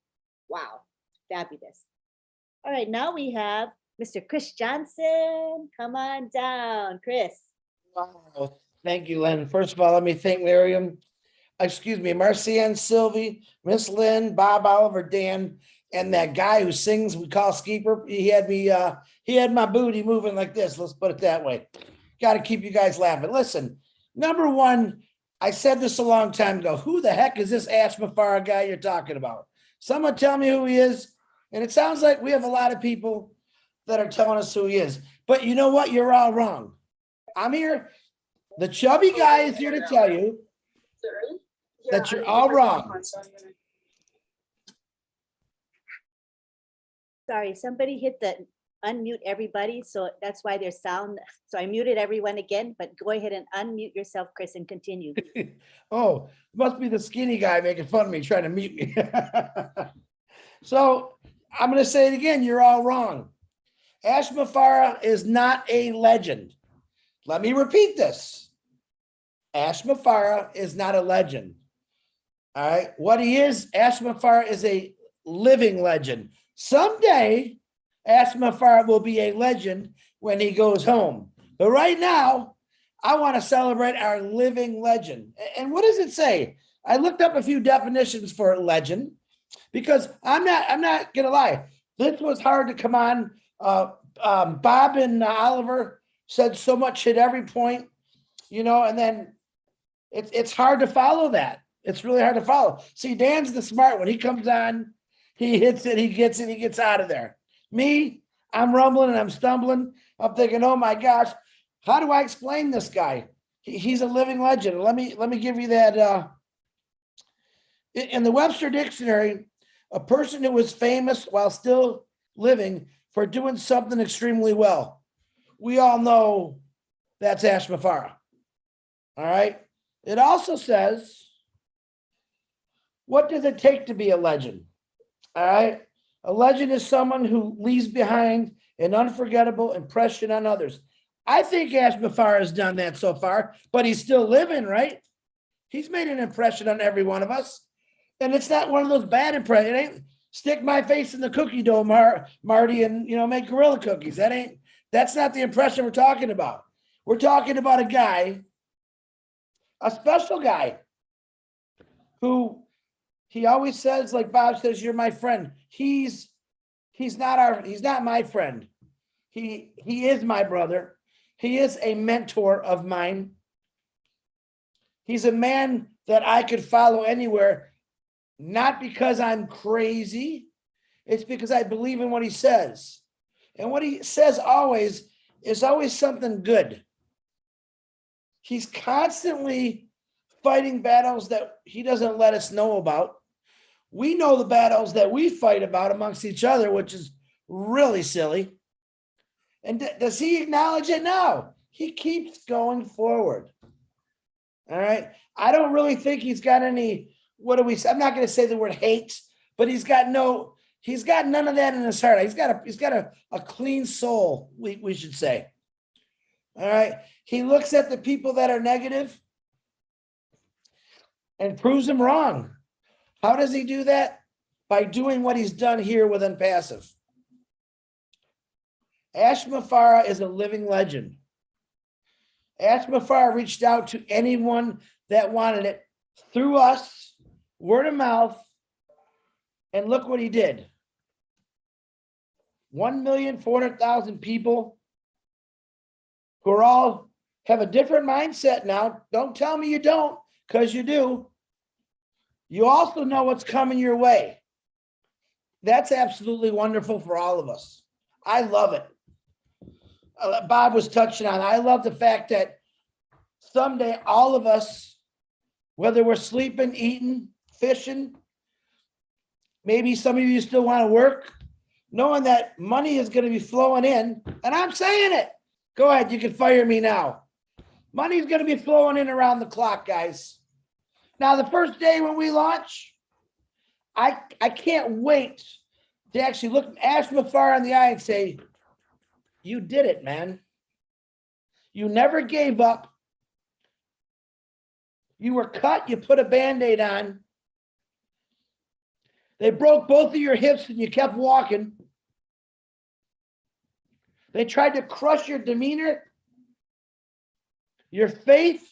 wow, fabulous. All right, now we have Mr. Chris Johnson. Come on down, Chris.
Wow, thank you, Lynn. First of all, let me thank Miriam, Marcianne, Sylvie, Miss Lynn, Bob, Oliver, Dan, and that guy who sings, we call Skeeper. He had my booty moving like this. Let's put it that way. Got to keep you guys laughing. Listen, number one, I said this a long time ago. Who the heck is this Ash Mufareh guy you're talking about? Someone tell me who he is. And it sounds like we have a lot of people that are telling us who he is. But you know what? You're all wrong. I'm here. The chubby guy is here to tell you that you're all wrong.
Sorry, somebody hit the unmute everybody. So that's why there's sound. So I muted everyone again, but go ahead and unmute yourself, Chris, and continue.
Oh, must be the skinny guy making fun of me, trying to mute me. So I'm going to say it again. You're all wrong. Ash Mufareh is not a legend. Let me repeat this. Ash Mufareh is not a legend. All right. What he is, Ash Mufareh is a living legend. Someday, Ash Mufareh will be a legend when he goes home. But right now, I want to celebrate our living legend. And what does it say? I looked up a few definitions for legend, because I'm not gonna lie. This was hard to come on Bob and Oliver said so much at every point, you know, and then it's hard to follow that. It's really hard to follow. See, Dan's the smart one. He comes on, he hits it, he gets it, he gets out of there. Me, I'm rumbling and I'm stumbling. I'm thinking, oh my gosh, how do I explain this guy? He's a living legend. Let me give you that. In the Webster Dictionary, a person who was famous while still living for doing something extremely well. We all know that's Ash Mafara. All right. It also says, what does it take to be a legend? All right. A legend is someone who leaves behind an unforgettable impression on others. I think Ash Mafara has done that so far, but he's still living, right? He's made an impression on every one of us. And it's not one of those bad impressions. It ain't stick my face in the cookie dough, Marty, and, you know, make gorilla cookies. That's not the impression we're talking about. We're talking about a guy, a special guy, who he always says, like Bob says, you're my friend. He's not my friend. He is my brother. He is a mentor of mine. He's a man that I could follow anywhere, not because I'm crazy. It's because I believe in what he says. And what he says always is always something good. He's constantly fighting battles that he doesn't let us know about. We know the battles that we fight about amongst each other, which is really silly. And does he acknowledge it? No. He keeps going forward. All right. I don't really think he's got any, I'm not going to say the word hate, but he's got none of that in his heart. He's got a clean soul, we should say. All right. He looks at the people that are negative and proves them wrong. How does he do that? By doing what he's done here with ONPASSIVE. Ash Mafara is a living legend. Ash Mafara reached out to anyone that wanted it through us, word of mouth, and look what he did. 1,400,000 people who are all have a different mindset now. Don't tell me you don't, because you do. You also know what's coming your way. That's absolutely wonderful for all of us. I love it. Bob was touching on, I love the fact that someday all of us, whether we're sleeping, eating, fishing, maybe some of you still want to work, knowing that money is going to be flowing in, and I'm saying it. Go ahead, you can fire me now. Money's going to be flowing in around the clock, guys. Now, the first day when we launch, I can't wait to actually look Ash Mafara in the eye and say, you did it, man. You never gave up. You were cut, you put a Band-Aid on. They broke both of your hips and you kept walking. They tried to crush your demeanor, your faith,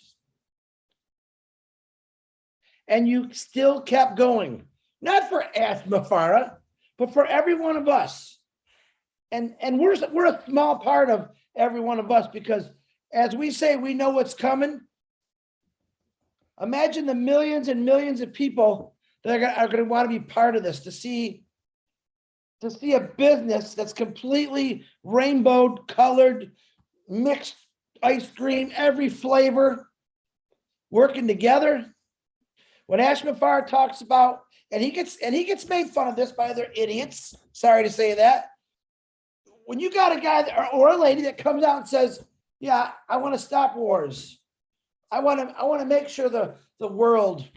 and you still kept going. Not for Ash Mafara, but for every one of us. And we're a small part of every one of us, because as we say, we know what's coming. Imagine the millions and millions of people that are going to want to be part of this, to see a business that's completely rainbow colored, mixed ice cream, every flavor, working together. When Ash Mafara talks about, and he gets made fun of this by other idiots, sorry to say that. When you got a guy or a lady that comes out and says, yeah, I want to stop wars. I want to make sure the world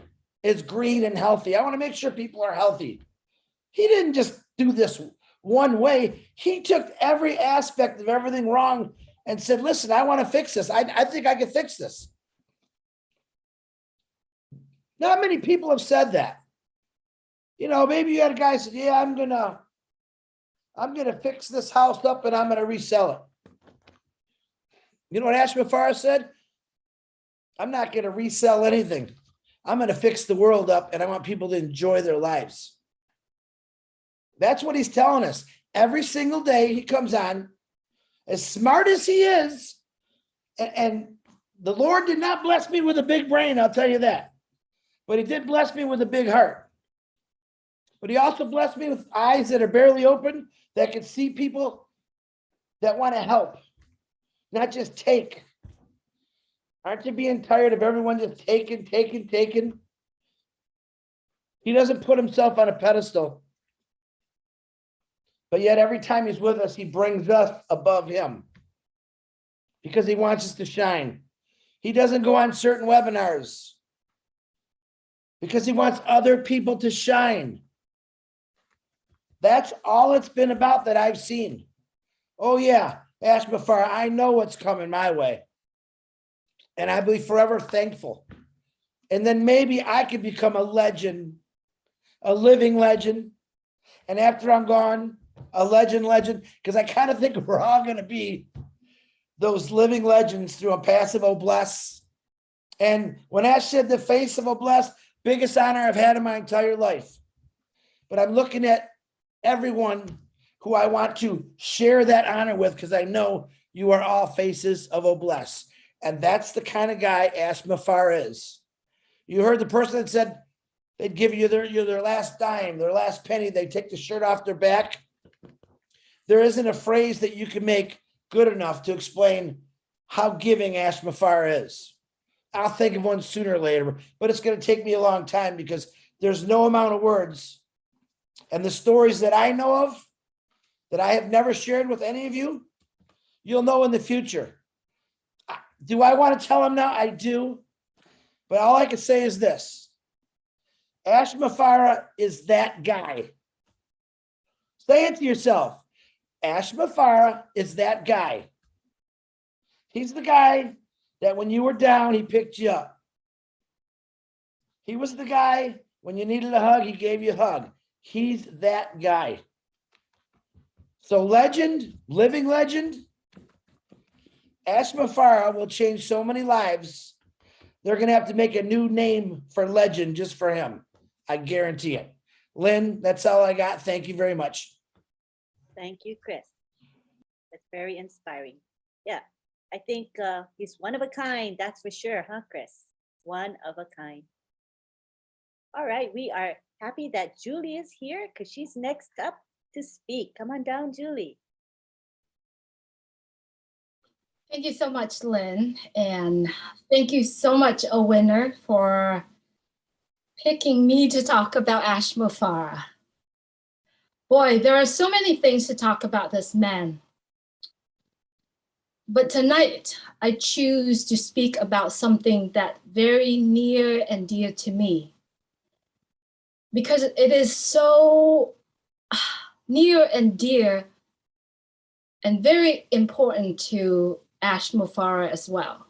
is green and healthy. I want to make sure people are healthy. He didn't just do this one way. He took every aspect of everything wrong and said, listen, I want to fix this. I think I can fix this. Not many people have said that. You know, maybe you had a guy said, yeah, I'm gonna fix this house up and I'm gonna resell it. You know what Ash Mafara said? I'm not gonna resell anything. I'm gonna fix the world up and I want people to enjoy their lives. That's what he's telling us. Every single day he comes on as smart as he is, and the Lord did not bless me with a big brain, I'll tell you that. But he did bless me with a big heart. But he also blessed me with eyes that are barely open, that can see people that want to help, not just take. Aren't you being tired of everyone just taking? He doesn't put himself on a pedestal. But yet every time he's with us, he brings us above him because he wants us to shine. He doesn't go on certain webinars because he wants other people to shine. That's all it's been about that I've seen. Oh yeah, Ashmafar, I know what's coming my way. And I'll be forever thankful. And then maybe I could become a legend, a living legend. And after I'm gone, a legend, because I kind of think we're all going to be those living legends through ONPASSIVE Obless. And when Ash said the face of Obless, biggest honor I've had in my entire life. But I'm looking at everyone who I want to share that honor with, because I know you are all faces of Obless. And that's the kind of guy Ashmafar is. You heard the person that said they'd give you their last dime, their last penny, they take the shirt off their back. There isn't a phrase that you can make good enough to explain how giving Ashmafar is. I'll think of one sooner or later, but it's going to take me a long time because there's no amount of words. And the stories that I know of, that I have never shared with any of you, you'll know in the future. Do I want to tell them now? I do. But all I can say is this. Ashmafar is that guy. Say it to yourself. Ashmafar is that guy. He's the guy that when you were down, he picked you up. He was the guy when you needed a hug, he gave you a hug. He's that guy. So legend, living legend, Ashmafar will change so many lives. They're going to have to make a new name for legend just for him. I guarantee it. Lynn, that's all I got. Thank you very much.
Thank you, Chris. That's very inspiring. Yeah, I think he's one of a kind. That's for sure, huh, Chris? One of a kind. All right, we are happy that Julie is here because she's next up to speak. Come on down, Julie.
Thank you so much, Lynn. And thank you so much, Owinner, for picking me to talk about Ashmafar. Boy, there are so many things to talk about this man. But tonight, I choose to speak about something that's very near and dear to me. Because it is so near and dear and very important to Ashmafar as well.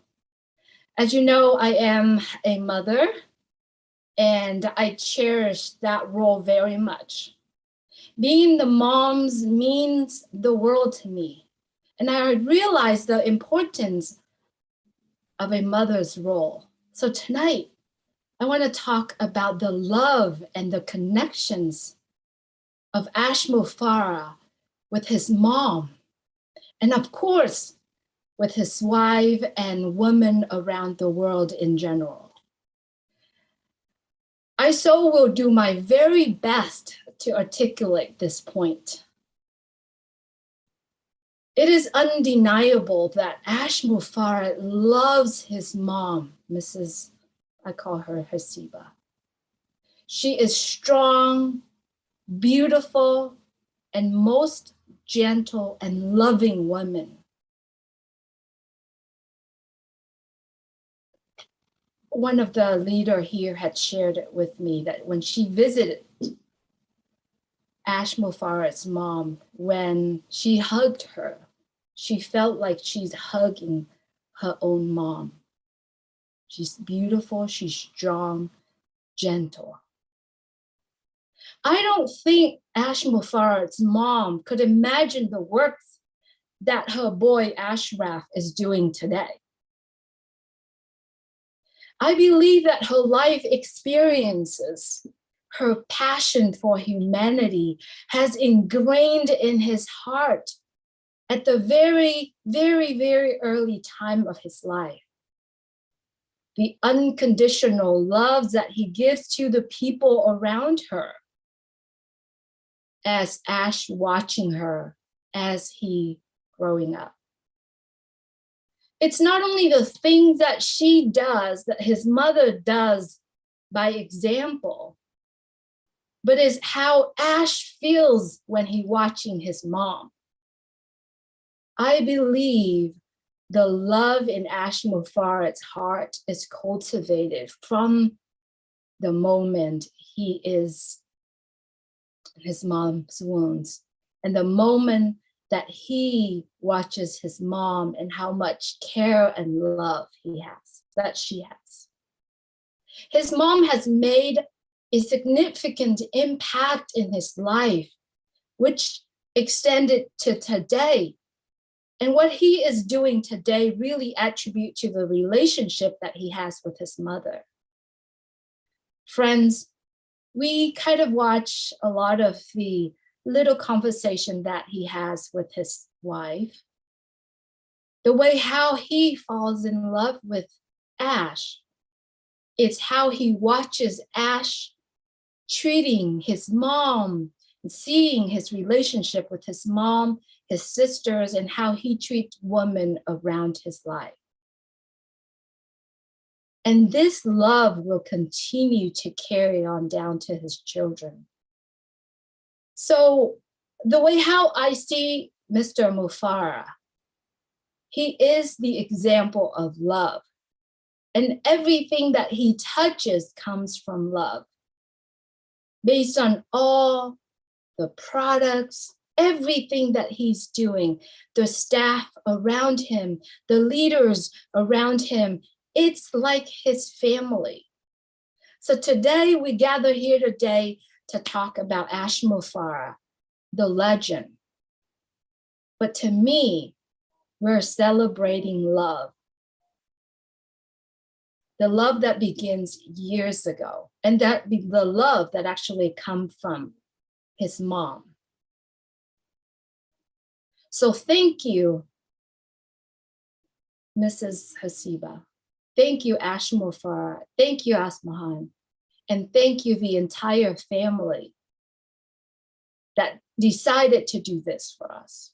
As you know, I am a mother and I cherish that role very much. Being the moms means the world to me. And I realize the importance of a mother's role. So tonight, I want to talk about the love and the connections of Ashmafar with his mom. And of course, with his wife and women around the world in general. I so will do my very best to articulate this point. It is undeniable that Ashmafar loves his mom, Mrs. I call her Hasiba. She is strong, beautiful, and most gentle and loving woman. One of the leader here had shared it with me that when she visited Ashmafar's mom, when she hugged her, she felt like she's hugging her own mom. She's beautiful, she's strong, gentle. I don't think Ashmafar's mom could imagine the work that her boy Ashraf is doing today. I believe that her life experiences, her passion for humanity has ingrained in his heart at the very, very, very early time of his life. The unconditional love that he gives to the people around her, as Ash watching her as he growing up. It's not only the things that she does, that his mother does by example, but is how Ash feels when he watching his mom. I believe the love in Ash Mufarah's heart is cultivated from the moment he is in his mom's wounds, and the moment that he watches his mom and how much care and love she has. His mom has made a significant impact in his life, which extended to today. And what he is doing today really attribute to the relationship that he has with his mother. Friends, we kind of watch a lot of the little conversation that he has with his wife. The way how he falls in love with Ash. It's how he watches Ash treating his mom, and seeing his relationship with his mom, his sisters, and how he treats women around his life. And this love will continue to carry on down to his children. So the way how I see Mr. Mufarah, he is the example of love. And everything that he touches comes from love. Based on all the products, everything that he's doing, the staff around him, the leaders around him, it's like his family. So today we gather here today to talk about Ash Mufarah, the legend. But to me, we're celebrating love. The love that begins years ago, and that the love that actually come from his mom. So thank you, Mrs. Hasiba. Thank you, Ash Mufarah. Thank you, Asmahan. And thank you, the entire family that decided to do this for us.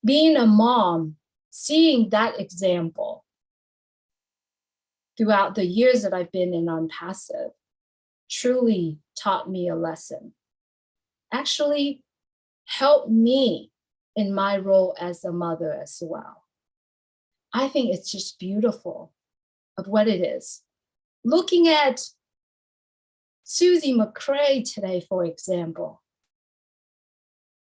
Being a mom, seeing that example throughout the years that I've been in ONPASSIVE truly taught me a lesson. Actually helped me in my role as a mother as well. I think it's just beautiful of what it is. Looking at Susie McCrae today, for example,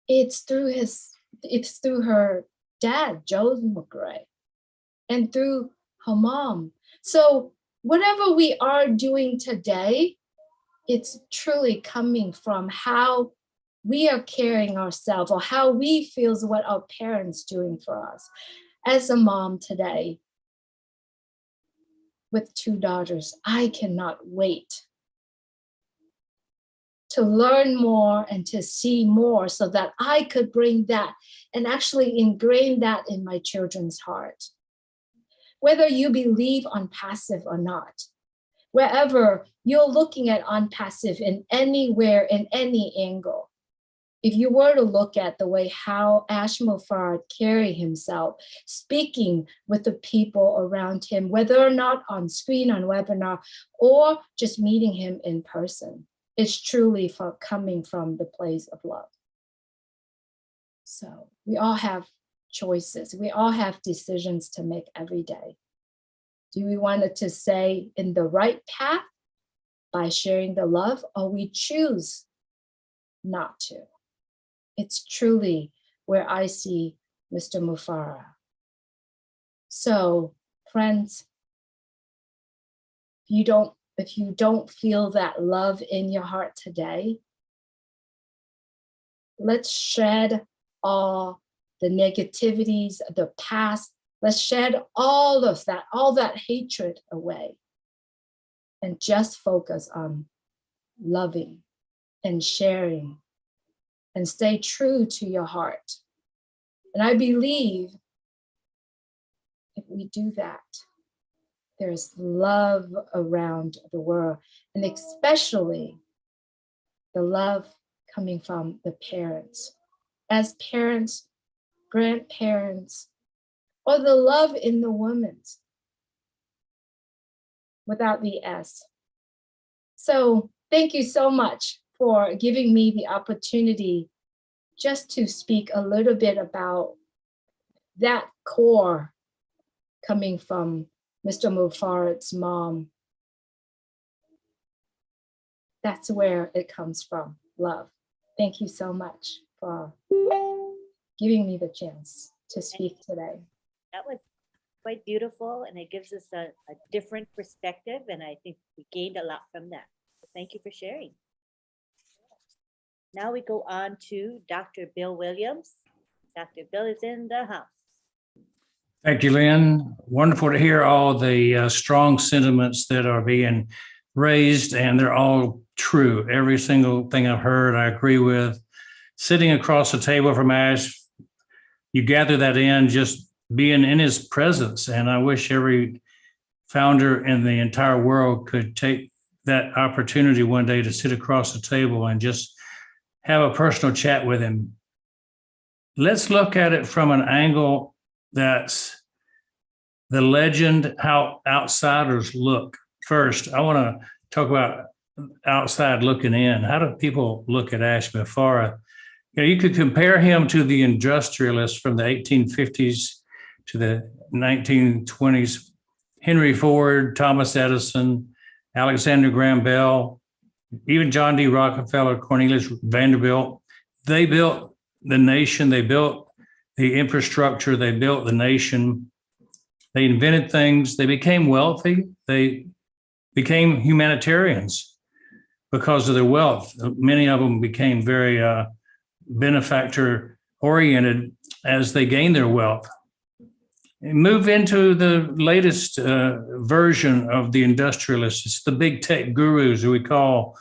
it's through her dad, Joe McCrae, and through her mom. So whatever we are doing today, it's truly coming from how we are carrying ourselves, or how we feel what our parents doing for us. As a mom today with 2 daughters, I cannot wait to learn more and to see more so that I could bring that and actually ingrain that in my children's heart. Whether you believe ONPASSIVE or not, wherever you're looking at ONPASSIVE in anywhere, in any angle, if you were to look at the way how Ash Mufarah carried himself, speaking with the people around him, whether or not on screen, on webinar, or just meeting him in person, it's truly coming from the place of love. So we all have choices. We all have decisions to make every day. Do we want it to stay in the right path by sharing the love, or we choose not to? It's truly where I see Mr. Mufarah. So, friends, if you don't feel that love in your heart today, let's shed all the negativities of the past. Let's shed all of that, all that hatred away, and just focus on loving and sharing, and stay true to your heart. And I believe if we do that, there's love around the world, and especially the love coming from the parents. As parents, grandparents, or the love in the women's without the S. So thank you so much for giving me the opportunity just to speak a little bit about that core coming from Mr. Mufarad's mom. That's where it comes from, love. Thank you so much for giving me the chance to speak today.
That was quite beautiful, and it gives us a different perspective, and I think we gained a lot from that. So thank you for sharing. Now we go on to Dr. Bill Williams. Dr. Bill is in the house.
Thank you, Lynn. Wonderful to hear all the strong sentiments that are being raised, and they're all true. Every single thing I've heard, I agree with. Sitting across the table from Ash, you gather that in just being in his presence. And I wish every founder in the entire world could take that opportunity one day to sit across the table and just have a personal chat with him. Let's look at it from an angle that's the legend, how outsiders look. First, I want to talk about outside looking in. How do people look at Ash Mufarad? You know, you could compare him to the industrialists from the 1850s to the 1920s. Henry Ford, Thomas Edison, Alexander Graham Bell, even John D. Rockefeller, Cornelius Vanderbilt. They built the nation. They built the infrastructure. They built the nation. They invented things. They became wealthy. They became humanitarians because of their wealth. Many of them became very benefactor oriented as they gained their wealth. Move into the latest version of the industrialists. It's the big tech gurus who we call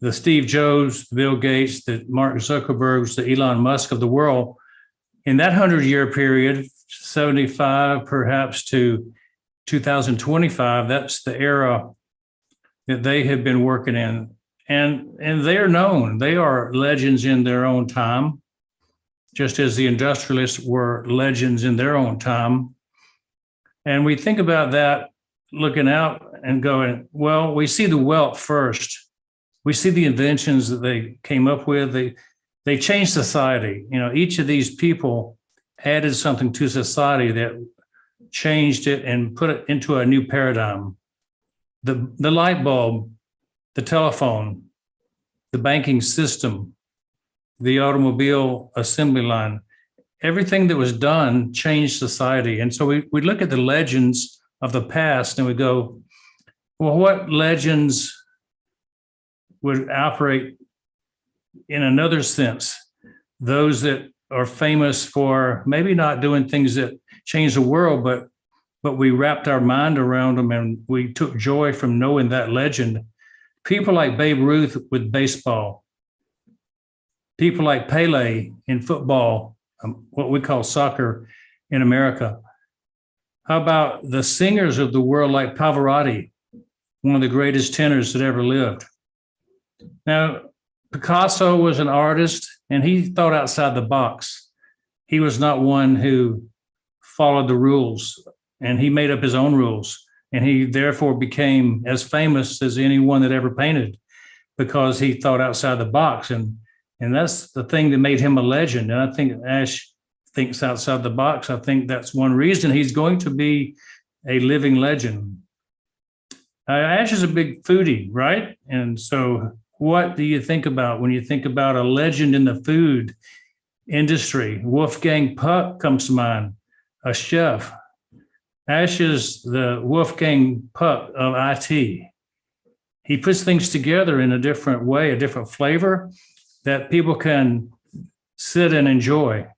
the Steve Jobs, the Bill Gates, the Mark Zuckerbergs, the Elon Musk of the world. In that 100-year period, 75 perhaps to 2025, that's the era that they have been working in. And they're known. They are legends in their own time, just as the industrialists were legends in their own time. And we think about that looking out and going, well, we see the wealth first. We see the inventions that they came up with. They changed society. You know, each of these people added something to society that changed it and put it into a new paradigm. The light bulb, the telephone, the banking system, the automobile assembly line, everything that was done changed society. And so we look at the legends of the past and we go, well, what legends would operate in another sense? Those that are famous for maybe not doing things that change the world, but we wrapped our mind around them and we took joy from knowing that legend. People like Babe Ruth with baseball, people like Pele in football, what we call soccer in America. How about the singers of the world like Pavarotti, one of the greatest tenors that ever lived? Now, Picasso was an artist and he thought outside the box. He was not one who followed the rules, and he made up his own rules. And he therefore became as famous as anyone that ever painted because he thought outside the box. And that's the thing that made him a legend. And I think Ash thinks outside the box. I think that's one reason he's going to be a living legend. Ash is a big foodie, right? And so what do you think about when you think about a legend in the food industry? Wolfgang Puck comes to mind, a chef. Ash is the Wolfgang Puck of IT. He puts things together in a different way, a different flavor that people can sit and enjoy.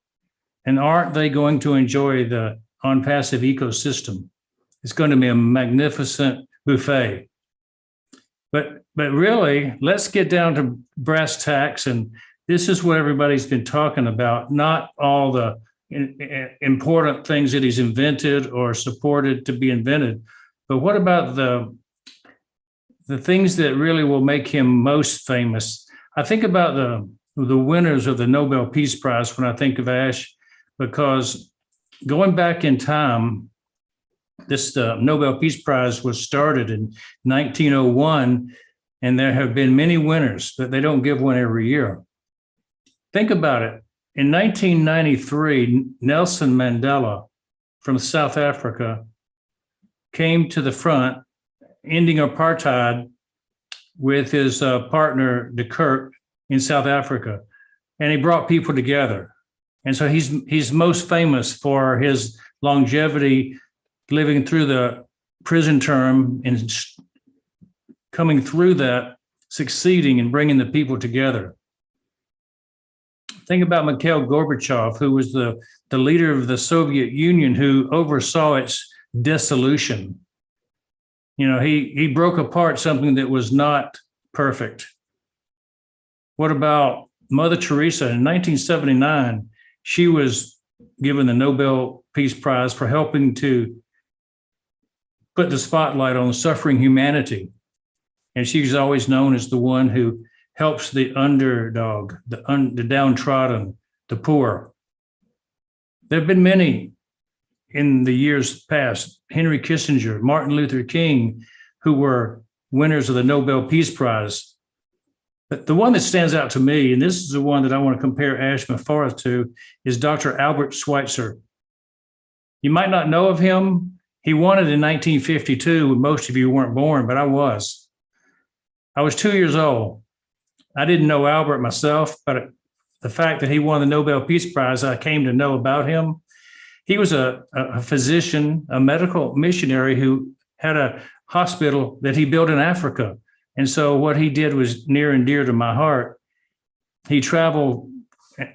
And aren't they going to enjoy the ONPASSIVE ecosystem? It's going to be a magnificent buffet. But really, let's get down to brass tacks. And this is what everybody's been talking about, not all the important things that he's invented or supported to be invented. But what about the things that really will make him most famous? I think about the winners of the Nobel Peace Prize when I think of Ash, because going back in time, this Nobel Peace Prize was started in 1901, and there have been many winners, but they don't give one every year. Think about it. In 1993, Nelson Mandela from South Africa came to the front, ending apartheid with his partner, de Klerk, in South Africa. And he brought people together. And so he's most famous for his longevity, living through the prison term and coming through that, succeeding and bringing the people together. Think about Mikhail Gorbachev, who was the leader of the Soviet Union, who oversaw its dissolution. You know, he broke apart something that was not perfect. What about Mother Teresa? In 1979, she was given the Nobel Peace Prize for helping to put the spotlight on suffering humanity. And she's always known as the one who helps the underdog, the downtrodden, the poor. There have been many in the years past, Henry Kissinger, Martin Luther King, who were winners of the Nobel Peace Prize. But the one that stands out to me, and this is the one that I want to compare Ash Mufareh to, is Dr. Albert Schweitzer. You might not know of him. He won it in 1952 when most of you weren't born, but I was. I was 2 years old. I didn't know Albert myself, but the fact that he won the Nobel Peace Prize, I came to know about him. He was a physician, a medical missionary who had a hospital that he built in Africa. And so what he did was near and dear to my heart. He traveled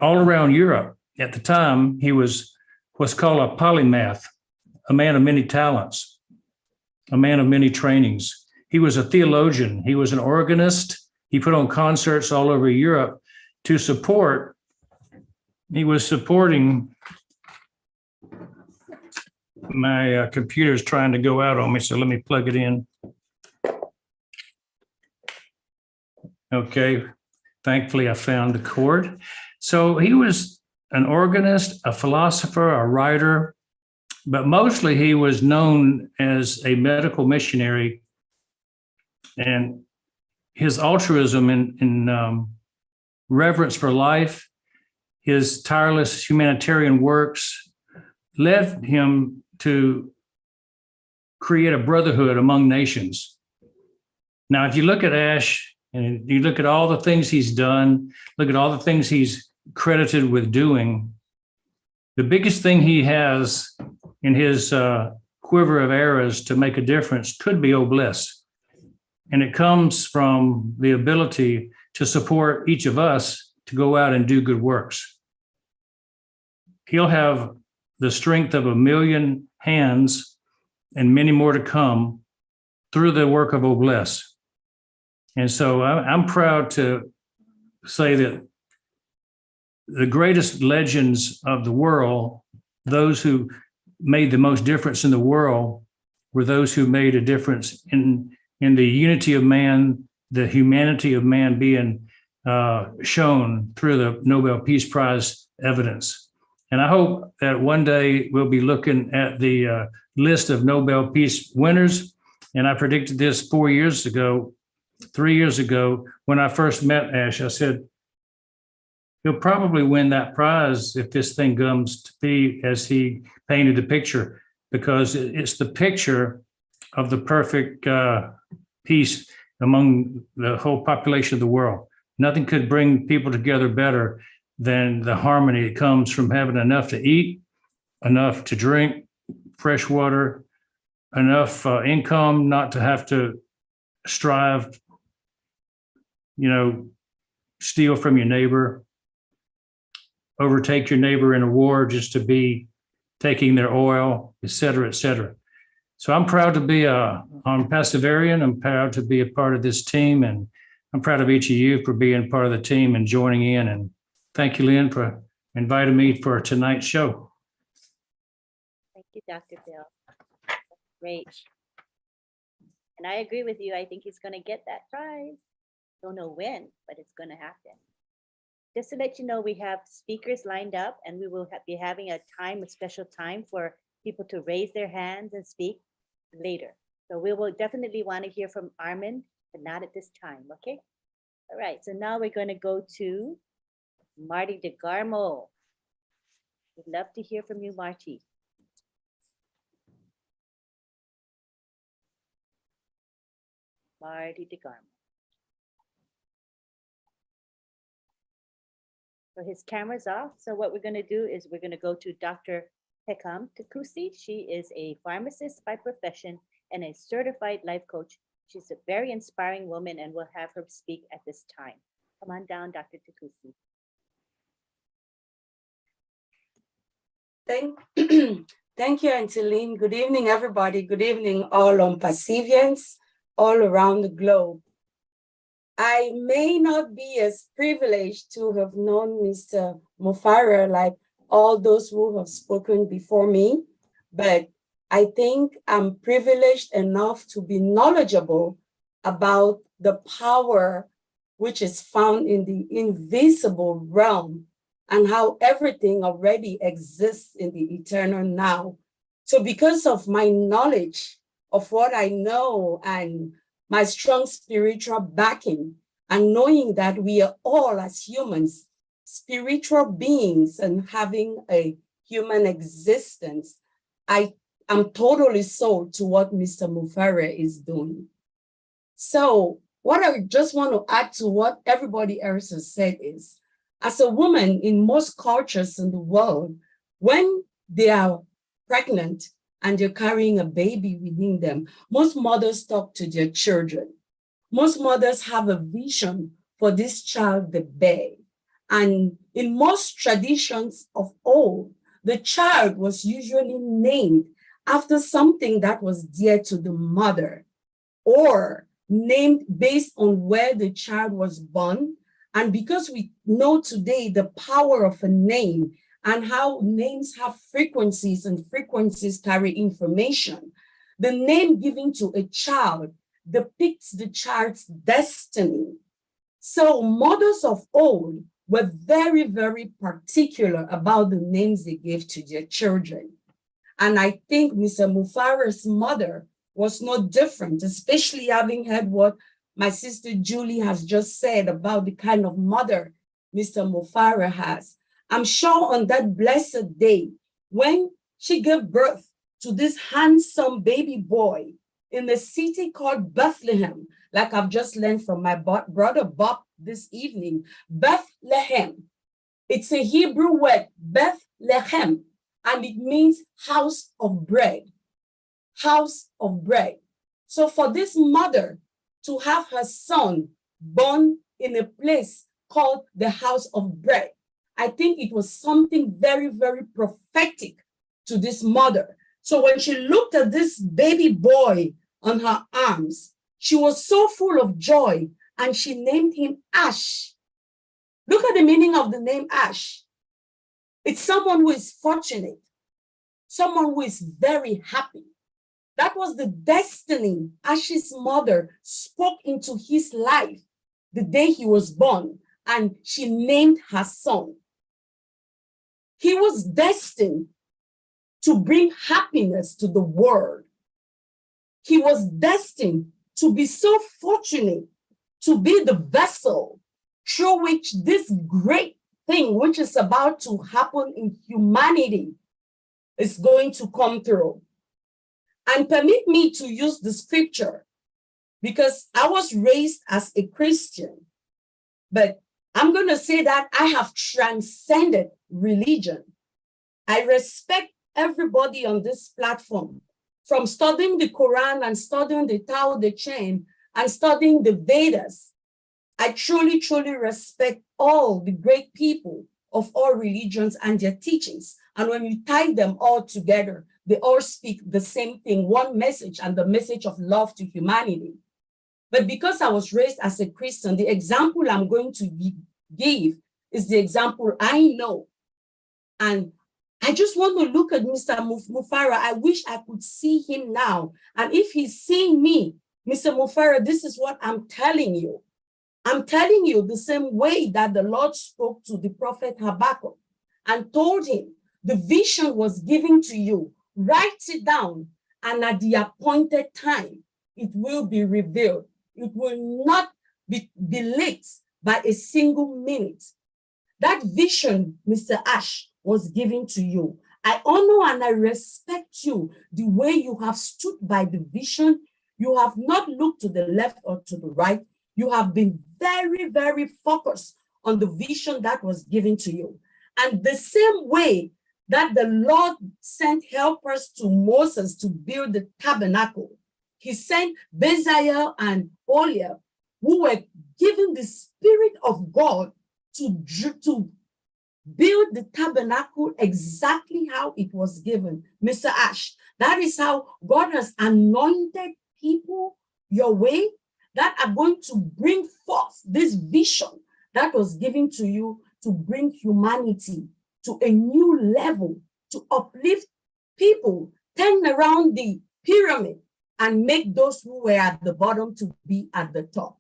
all around Europe. At the time, he was what's called a polymath, a man of many talents, a man of many trainings. He was a theologian. He was an organist. He put on concerts all over Europe to support. He was supporting. My computer's trying to go out on me, so let me plug it in. Okay, thankfully I found the cord. So he was an organist, a philosopher, a writer, but mostly he was known as a medical missionary, and his altruism and reverence for life, his tireless humanitarian works led him to create a brotherhood among nations. Now, if you look at Ash and you look at all the things he's done, look at all the things he's credited with doing, the biggest thing he has in his quiver of arrows to make a difference could be bliss. And it comes from the ability to support each of us to go out and do good works. He'll have the strength of 1 million hands and many more to come through the work of bliss. And so I'm proud to say that the greatest legends of the world, those who made the most difference in the world, were those who made a difference in the unity of man, the humanity of man being shown through the Nobel Peace Prize evidence. And I hope that one day we'll be looking at the list of Nobel Peace winners. And I predicted this 3 years ago, when I first met Ash. I said, he'll probably win that prize if this thing comes to be as he painted the picture, because it's the picture of the perfect peace among the whole population of the world. Nothing could bring people together better than the harmony that comes from having enough to eat, enough to drink, fresh water, enough income not to have to strive, steal from your neighbor, overtake your neighbor in a war just to be taking their oil, et cetera, et cetera. So I'm proud to be ONPASSIVEarian. I'm proud to be a part of this team, and I'm proud of each of you for being part of the team and joining in. And thank you, Lynn, for inviting me for tonight's show.
Thank you, Dr. Bill. Great. And I agree with you. I think he's going to get that prize. Don't know when, but it's going to happen. Just to let you know, we have speakers lined up, and we will be having a special time for people to raise their hands and speak later. So we will definitely want to hear from Armin, but not at this time, okay? All right, so now we're going to go to Marty DeGarmo. We'd love to hear from you, Marty. Marty DeGarmo. So his camera's off. So what we're going to do is we're going to go to Dr. Pekam Takusi. She is a pharmacist by profession and a certified life coach. She's a very inspiring woman, and we'll have her speak at this time. Come on down, Dr. Takusi.
Thank you, Auntie Lynn. Good evening, everybody. Good evening, all ONPASSIVians all around the globe. I may not be as privileged to have known Mr. Mufara like all those who have spoken before me, but I think I'm privileged enough to be knowledgeable about the power which is found in the invisible realm and how everything already exists in the eternal now. So because of my knowledge of what I know and my strong spiritual backing, and knowing that we are all as humans, spiritual beings and having a human existence, I am totally sold to what Mr. Mufara is doing. So what I just want to add to what everybody else has said is, as a woman in most cultures in the world, when they are pregnant and they're carrying a baby within them, most mothers talk to their children. Most mothers have a vision for this child they bear. And in most traditions of old, the child was usually named after something that was dear to the mother, or named based on where the child was born. And because we know today the power of a name and how names have frequencies and frequencies carry information, the name given to a child depicts the child's destiny. So mothers of old were very, very particular about the names they gave to their children. And I think Mr. Mufara's mother was no different, especially having heard what my sister Julie has just said about the kind of mother Mr. Mufara has. I'm sure on that blessed day, when she gave birth to this handsome baby boy in a city called Bethlehem, like I've just learned from my brother Bob this evening, Bethlehem. It's a Hebrew word, Bethlehem, and it means house of bread, house of bread. So for this mother to have her son born in a place called the house of bread, I think it was something very, very prophetic to this mother. So when she looked at this baby boy on her arms, she was so full of joy, and she named him Ash. Look at the meaning of the name Ash. It's someone who is fortunate, someone who is very happy. That was the destiny Ash's mother spoke into his life the day he was born, and she named her son. He was destined to bring happiness to the world. He was destined to be so fortunate to be the vessel through which this great thing, which is about to happen in humanity, is going to come through. And permit me to use the scripture, because I was raised as a Christian, but I'm going to say that I have transcended religion. I respect everybody on this platform, from studying the Quran and studying the Tao Te Ching and studying the Vedas. I truly, truly respect all the great people of all religions and their teachings. And when you tie them all together, they all speak the same thing, one message, and the message of love to humanity. But because I was raised as a Christian, the example I'm going to give is the example I know. And I just want to look at Mr. Mufara. I wish I could see him now. And if he's seeing me, Mr. Mufara, this is what I'm telling you. I'm telling you the same way that the Lord spoke to the prophet Habakkuk and told him, the vision was given to you. Write it down, and at the appointed time, it will be revealed. It will not be late by a single minute. That vision, Mr. Ash, was given to you. I honor and I respect you the way you have stood by the vision. You have not looked to the left or to the right. You have been very, very focused on the vision that was given to you. And the same way that the Lord sent helpers to Moses to build the tabernacle, he sent Bezalel and Oliab, who were given the Spirit of God to build the tabernacle exactly how it was given. Mr. Ash, that is how God has anointed people your way that are going to bring forth this vision that was given to you to bring humanity to a new level, to uplift people, turn around the pyramid and make those who were at the bottom to be at the top.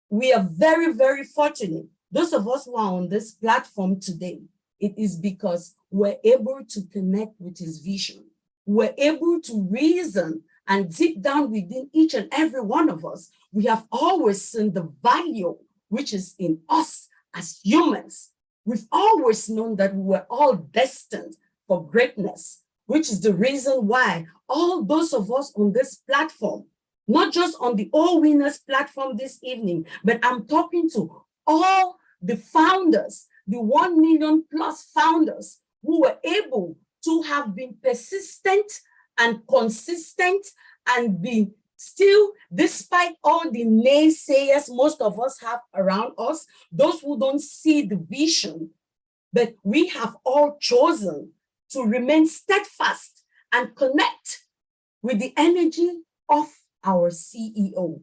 We are very, very fortunate. Those of us who are on this platform today, it is because we're able to connect with his vision. We're able to reason and deep down within each and every one of us, we have always seen the value which is in us as humans. We've always known that we were all destined for greatness, which is the reason why all those of us on this platform, not just on the All Winners platform this evening, but I'm talking to all the founders, the 1 million plus founders who were able to have been persistent and consistent and be still, despite all the naysayers most of us have around us, those who don't see the vision, but we have all chosen to remain steadfast and connect with the energy of our CEO.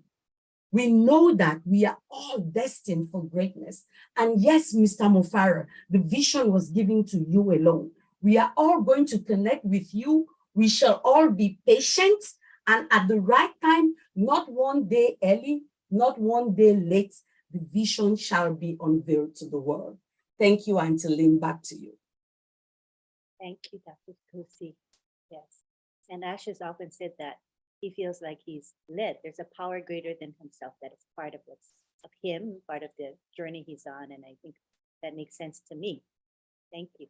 We know that we are all destined for greatness. And yes, Mr. Mufara, the vision was given to you alone. We are all going to connect with you. We shall all be patient and at the right time, not one day early, not one day late, the vision shall be unveiled to the world. Thank you, Auntie Lynn, back to you.
Thank you, Dr. Kusi. Yes. And Ash has often said that he feels like he's led. There's a power greater than himself that is part of what's of him, part of the journey he's on. And I think that makes sense to me. Thank you.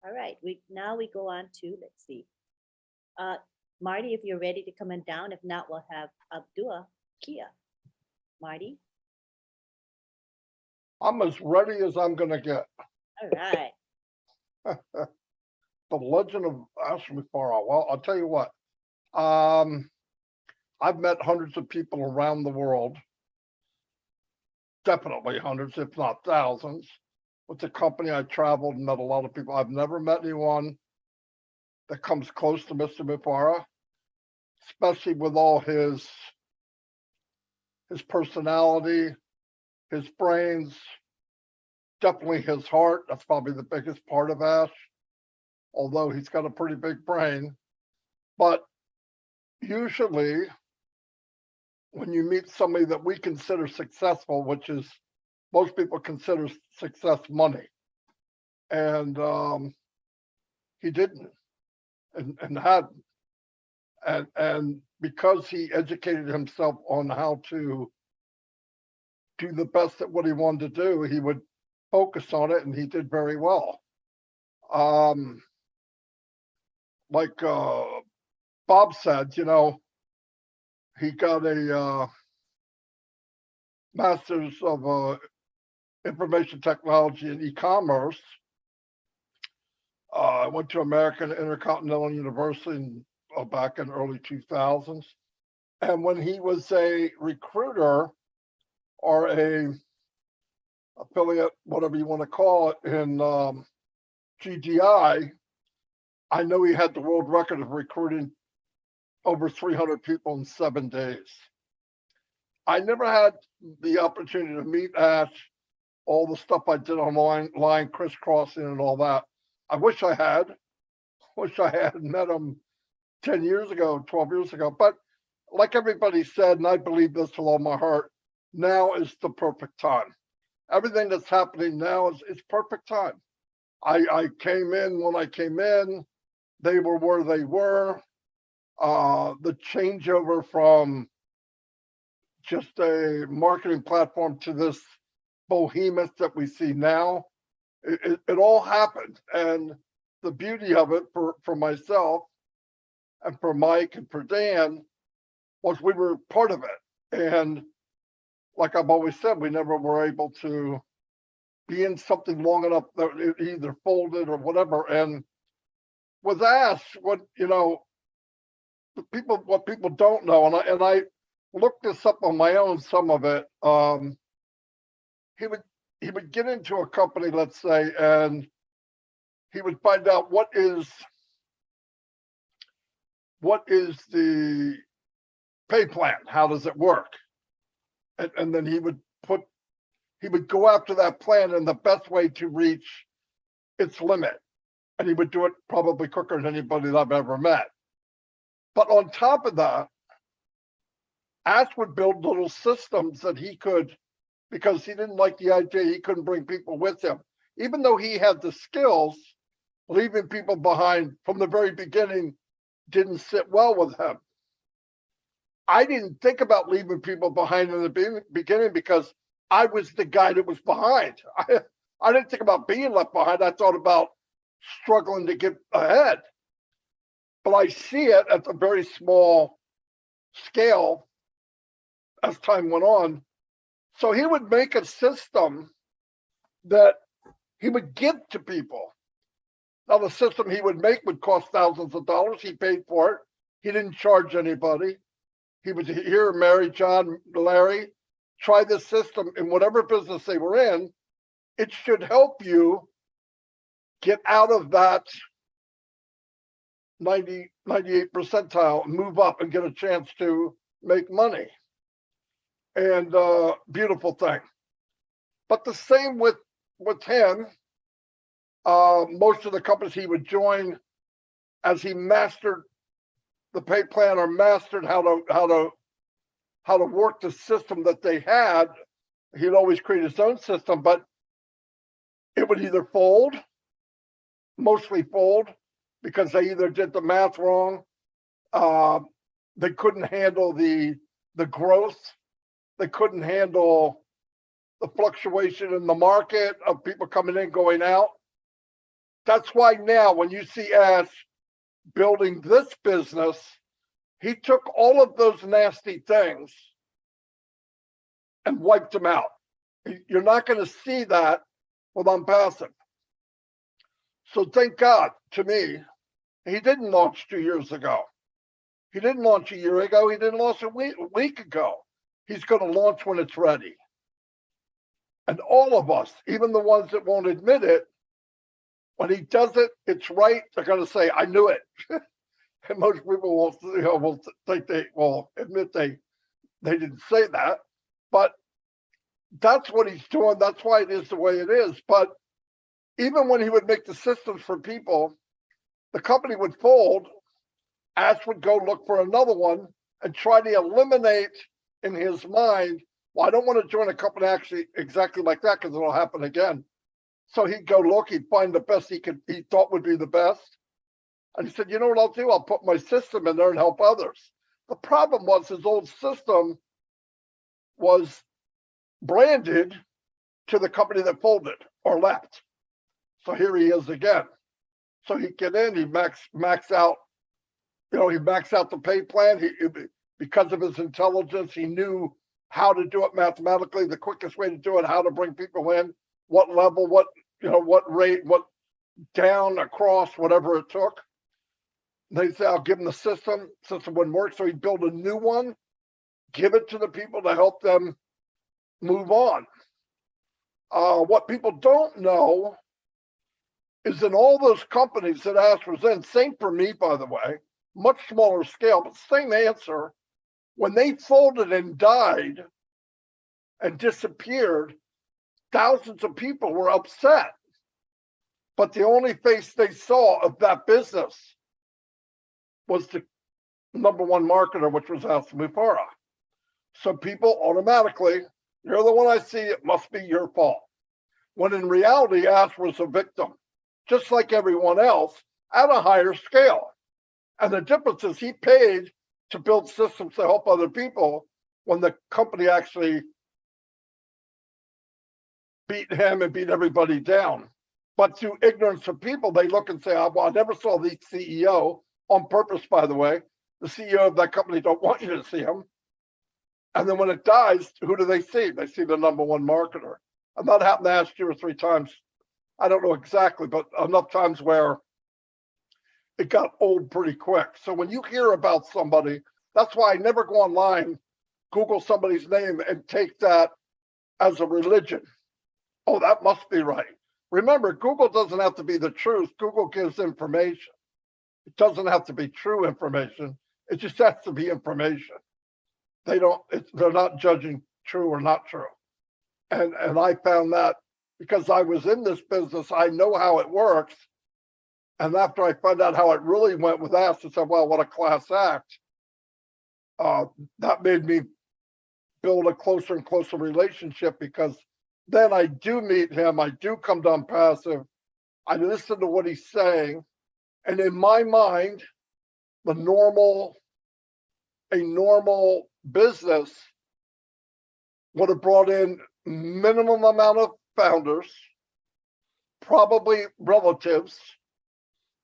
All right, now we go on to, let's see. Marty, if you're ready to come on down. If not, we'll have Abdullah Kia. Marty?
I'm as ready as I'm gonna get.
All right.
The legend of Ashmufara. Well, I'll tell you what. I've met hundreds of people around the world. Definitely hundreds, if not thousands. With the company, I traveled and met a lot of people. I've never met anyone that comes close to Mr. Mufara, especially with all his personality, his brains, definitely his heart. That's probably the biggest part of Ash, although he's got a pretty big brain. But usually when you meet somebody that we consider successful, which is most people consider success money, and he didn't and hadn't. And because he educated himself on how to do the best at what he wanted to do, he would focus on it, and he did very well. Like Bob said, you know, he got a master's of information technology and e-commerce. I went to American Intercontinental University back in early 2000s. And when he was a recruiter or a affiliate, whatever you want to call it, in GDI, I know he had the world record of recruiting over 300 people in 7 days. I never had the opportunity to meet Ash all the stuff I did online, crisscrossing and all that. I wish I had met him 10 years ago, 12 years ago. But like everybody said, and I believe this with all my heart, now is the perfect time. Everything that's happening now is perfect time. I came in when I came in, they were where they were. The changeover from just a marketing platform to this behemoth that we see now, it all happened. And the beauty of it for myself and for Mike and for Dan was we were part of it. And like I've always said, we never were able to be in something long enough that it either folded or whatever. And with Ash, what people don't know, and I looked this up on my own, some of it. He would get into a company, let's say, and he would find out what is the pay plan, how does it work, and then he would go after that plan in the best way to reach its limit, and he would do it probably quicker than anybody that I've ever met. But on top of that, Ash would build little systems that he could, because he didn't like the idea he couldn't bring people with him. Even though he had the skills, leaving people behind from the very beginning didn't sit well with him. I didn't think about leaving people behind in the beginning because I was the guy that was behind. I didn't think about being left behind. I thought about struggling to get ahead. But I see it at a very small scale as time went on. So he would make a system that he would give to people. Now, the system he would make would cost thousands of dollars. He paid for it. He didn't charge anybody. He would here, Mary, John, Larry, try this system in whatever business they were in. It should help you get out of that 98 percentile, move up and get a chance to make money. And beautiful thing. But the same with him. Most of the companies he would join, as he mastered the pay plan or mastered how to work the system that they had, he'd always create his own system, but it would either fold, mostly fold, because they either did the math wrong, they couldn't handle the growth, they couldn't handle the fluctuation in the market of people coming in, going out. That's why now when you see Ash building this business, he took all of those nasty things and wiped them out. You're not going to see that with ONPASSIVE. So thank God, to me, he didn't launch 2 years ago. He didn't launch a year ago. He didn't launch a week ago. He's going to launch when it's ready. And all of us, even the ones that won't admit it, when he does it, it's right. They're going to say, I knew it. And most people will think they will admit they didn't say that. But that's what he's doing. That's why it is the way it is. But even when he would make the systems for people, the company would fold. Ash would go look for another one and try to eliminate in his mind, well, I don't want to join a company actually exactly like that because it'll happen again. So he'd go look, he'd find the best he thought would be the best. And he said, you know what I'll do? I'll put my system in there and help others. The problem was his old system was branded to the company that folded or left. So here he is again. So he'd get in, he'd max out, he max out the pay plan. Because of his intelligence, he knew how to do it mathematically, the quickest way to do it, how to bring people in, what level, what rate, what down, across, whatever it took. They'd say, I'll give him the system. System wouldn't work. So he'd build a new one, give it to the people to help them move on. What people don't know is in all those companies that Ash was in, same for me, by the way, much smaller scale, but same answer. When they folded and died and disappeared, thousands of people were upset. But the only face they saw of that business was the number one marketer, which was Ashmu Farah. So people automatically, you're the one I see, it must be your fault. When in reality, Ash was a victim, just like everyone else, at a higher scale. And the difference is he paid to build systems to help other people when the company actually beat him and beat everybody down. But through ignorance of people, they look and say, oh, well, I never saw the CEO, on purpose, by the way. The CEO of that company don't want you to see him. And then when it dies, who do they see? They see the number one marketer. And that happened to Ash 2 or 3 times. I don't know exactly, but enough times where it got old pretty quick. So when you hear about somebody, that's why I never go online, Google somebody's name and take that as a religion. Oh, that must be right. Remember, Google doesn't have to be the truth. Google gives information. It doesn't have to be true information. It just has to be information. They're not judging true or not true. And I found that because I was in this business, I know how it works. And after I found out how it really went with Ash, I said, well, what a class act. That made me build a closer and closer relationship, because then I do meet him. I do come to ONPASSIVE. I listen to what he's saying. And in my mind, a normal business would have brought in minimum amount of founders, probably relatives,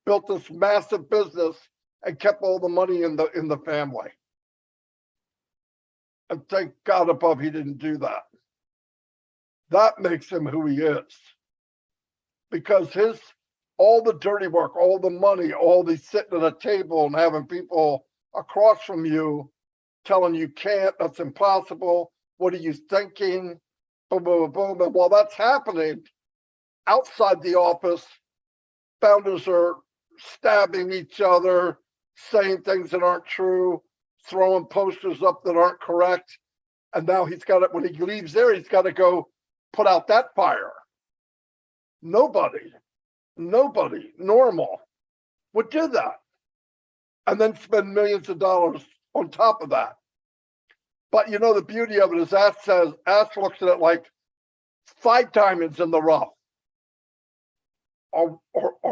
built this massive business and kept all the money in the family. And thank God above he didn't do that. That makes him who he is. Because all the dirty work, all the money, all the sitting at a table and having people across from you telling you can't, that's impossible, what are you thinking, boom, boom, boom. And while that's happening, outside the office, founders are stabbing each other, saying things that aren't true, throwing posters up that aren't correct. And now he's got it, when he leaves there, he's got to go put out that fire. Nobody normal would do that. And then spend millions of dollars on top of that. But you know, the beauty of it is Ash looks at it like 5 diamonds in the rough are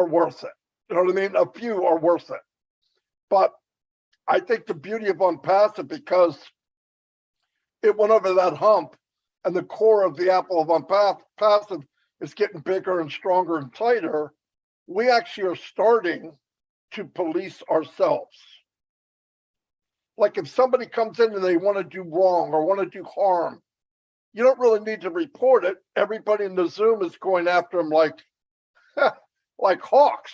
worth it. You know what I mean? A few are worth it. But I think the beauty of ONPASSIVE, because it went over that hump and the core of the apple of ONPASSIVE is getting bigger and stronger and tighter, we actually are starting to police ourselves. Like if somebody comes in and they want to do wrong or want to do harm, you don't really need to report it. Everybody in the Zoom is going after them like hawks.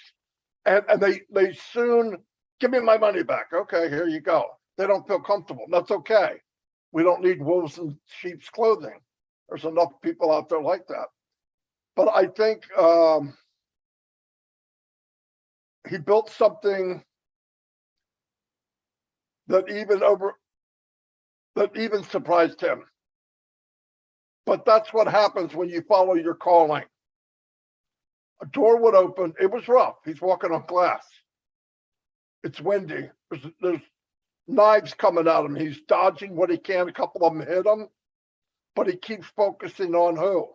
And they soon, give me my money back. Okay, here you go. They don't feel comfortable. That's okay. We don't need wolves in sheep's clothing. There's enough people out there like that. But I think he built something that even surprised him. But that's what happens when you follow your calling. A door would open. It was rough. He's walking on glass. It's windy. There's knives coming at him. He's dodging what he can. A couple of them hit him, but he keeps focusing on who?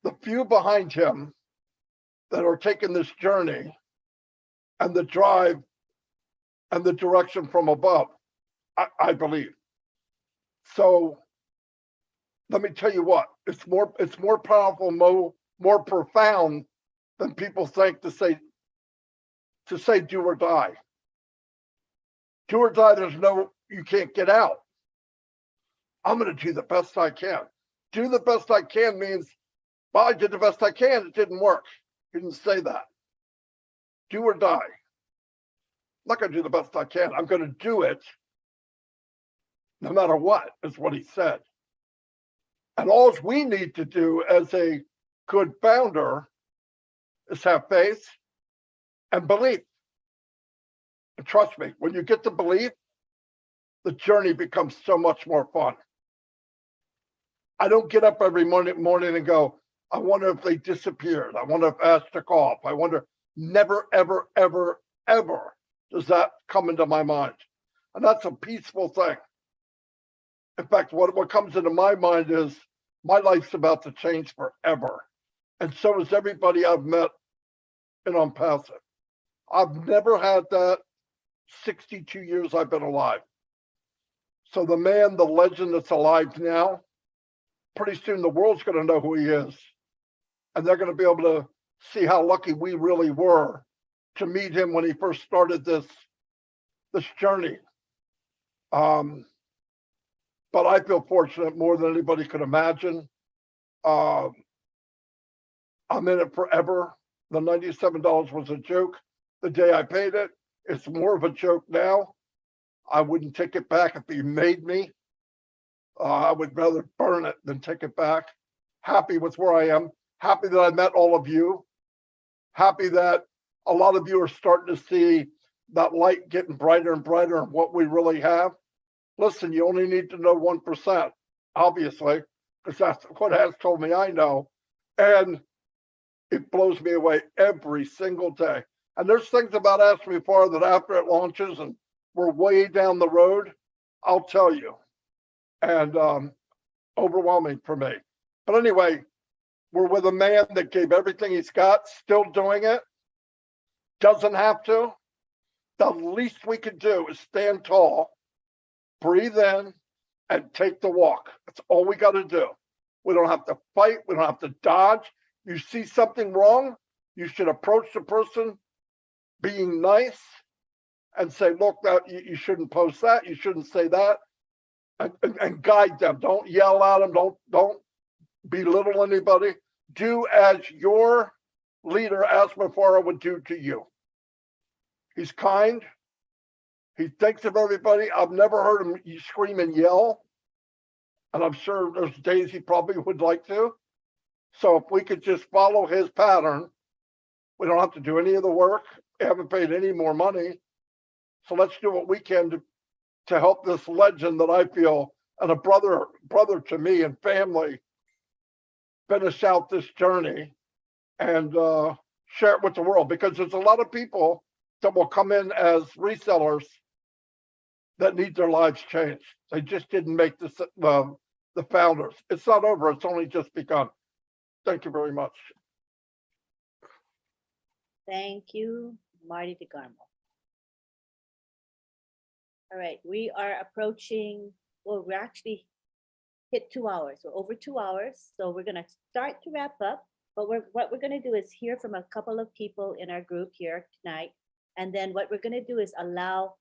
The few behind him that are taking this journey and the drive and the direction from above, I believe. So let me tell you what, it's more powerful, more profound than people think to say do or die. Do or die, you can't get out. I'm going to do the best I can. Do the best I can means, well, I did the best I can. It didn't work. He didn't say that. Do or die. I'm not going to do the best I can. I'm going to do it no matter what, is what he said. And all we need to do as a good founder is have faith and belief. And trust me, when you get the belief, the journey becomes so much more fun. I don't get up every morning and go, I wonder if they disappeared. I wonder if Ash took off. I wonder, never, ever, ever, ever does that come into my mind. And that's a peaceful thing. In fact, what comes into my mind is my life's about to change forever. And so is everybody I've met in ONPASSIVE. I've never had that 62 years I've been alive. So the man, the legend that's alive now, pretty soon the world's going to know who he is. And they're going to be able to see how lucky we really were to meet him when he first started this journey. But I feel fortunate more than anybody could imagine. I'm in it forever. The $97 was a joke the day I paid it. It's more of a joke now. I wouldn't take it back if he made me. I would rather burn it than take it back. Happy with where I am. Happy that I met all of you. Happy that a lot of you are starting to see that light getting brighter and brighter and what we really have. Listen, you only need to know 1%, obviously, because that's what has told me I know. And it blows me away every single day. And there's things about Ask Me Far that after it launches and we're way down the road, I'll tell you. And overwhelming for me. But anyway, we're with a man that gave everything he's got, still doing it, doesn't have to. The least we could do is stand tall, breathe in, and take the walk. That's all we got to do. We don't have to fight. We don't have to dodge. You see something wrong, you should approach the person being nice and say, look, that you shouldn't post that. You shouldn't say that. And guide them. Don't yell at them. Don't belittle anybody. Do as your leader, Asmafara, would do to you. He's kind. He thinks of everybody. I've never heard him scream and yell. And I'm sure there's days he probably would like to. So if we could just follow his pattern, we don't have to do any of the work. We haven't paid any more money. So let's do what we can to help this legend that I feel, and a brother to me and family, finish out this journey and share it with the world, because there's a lot of people that will come in as resellers that need their lives changed. They just didn't make the founders. It's not over. It's only just begun. Thank you very much.
Thank you, Marty DeGarmo. All right, we are approaching, well, we're actually hit 2 hours. We're over 2 hours. So we're gonna start to wrap up, but what we're gonna do is hear from a couple of people in our group here tonight. And then what we're gonna do is allow,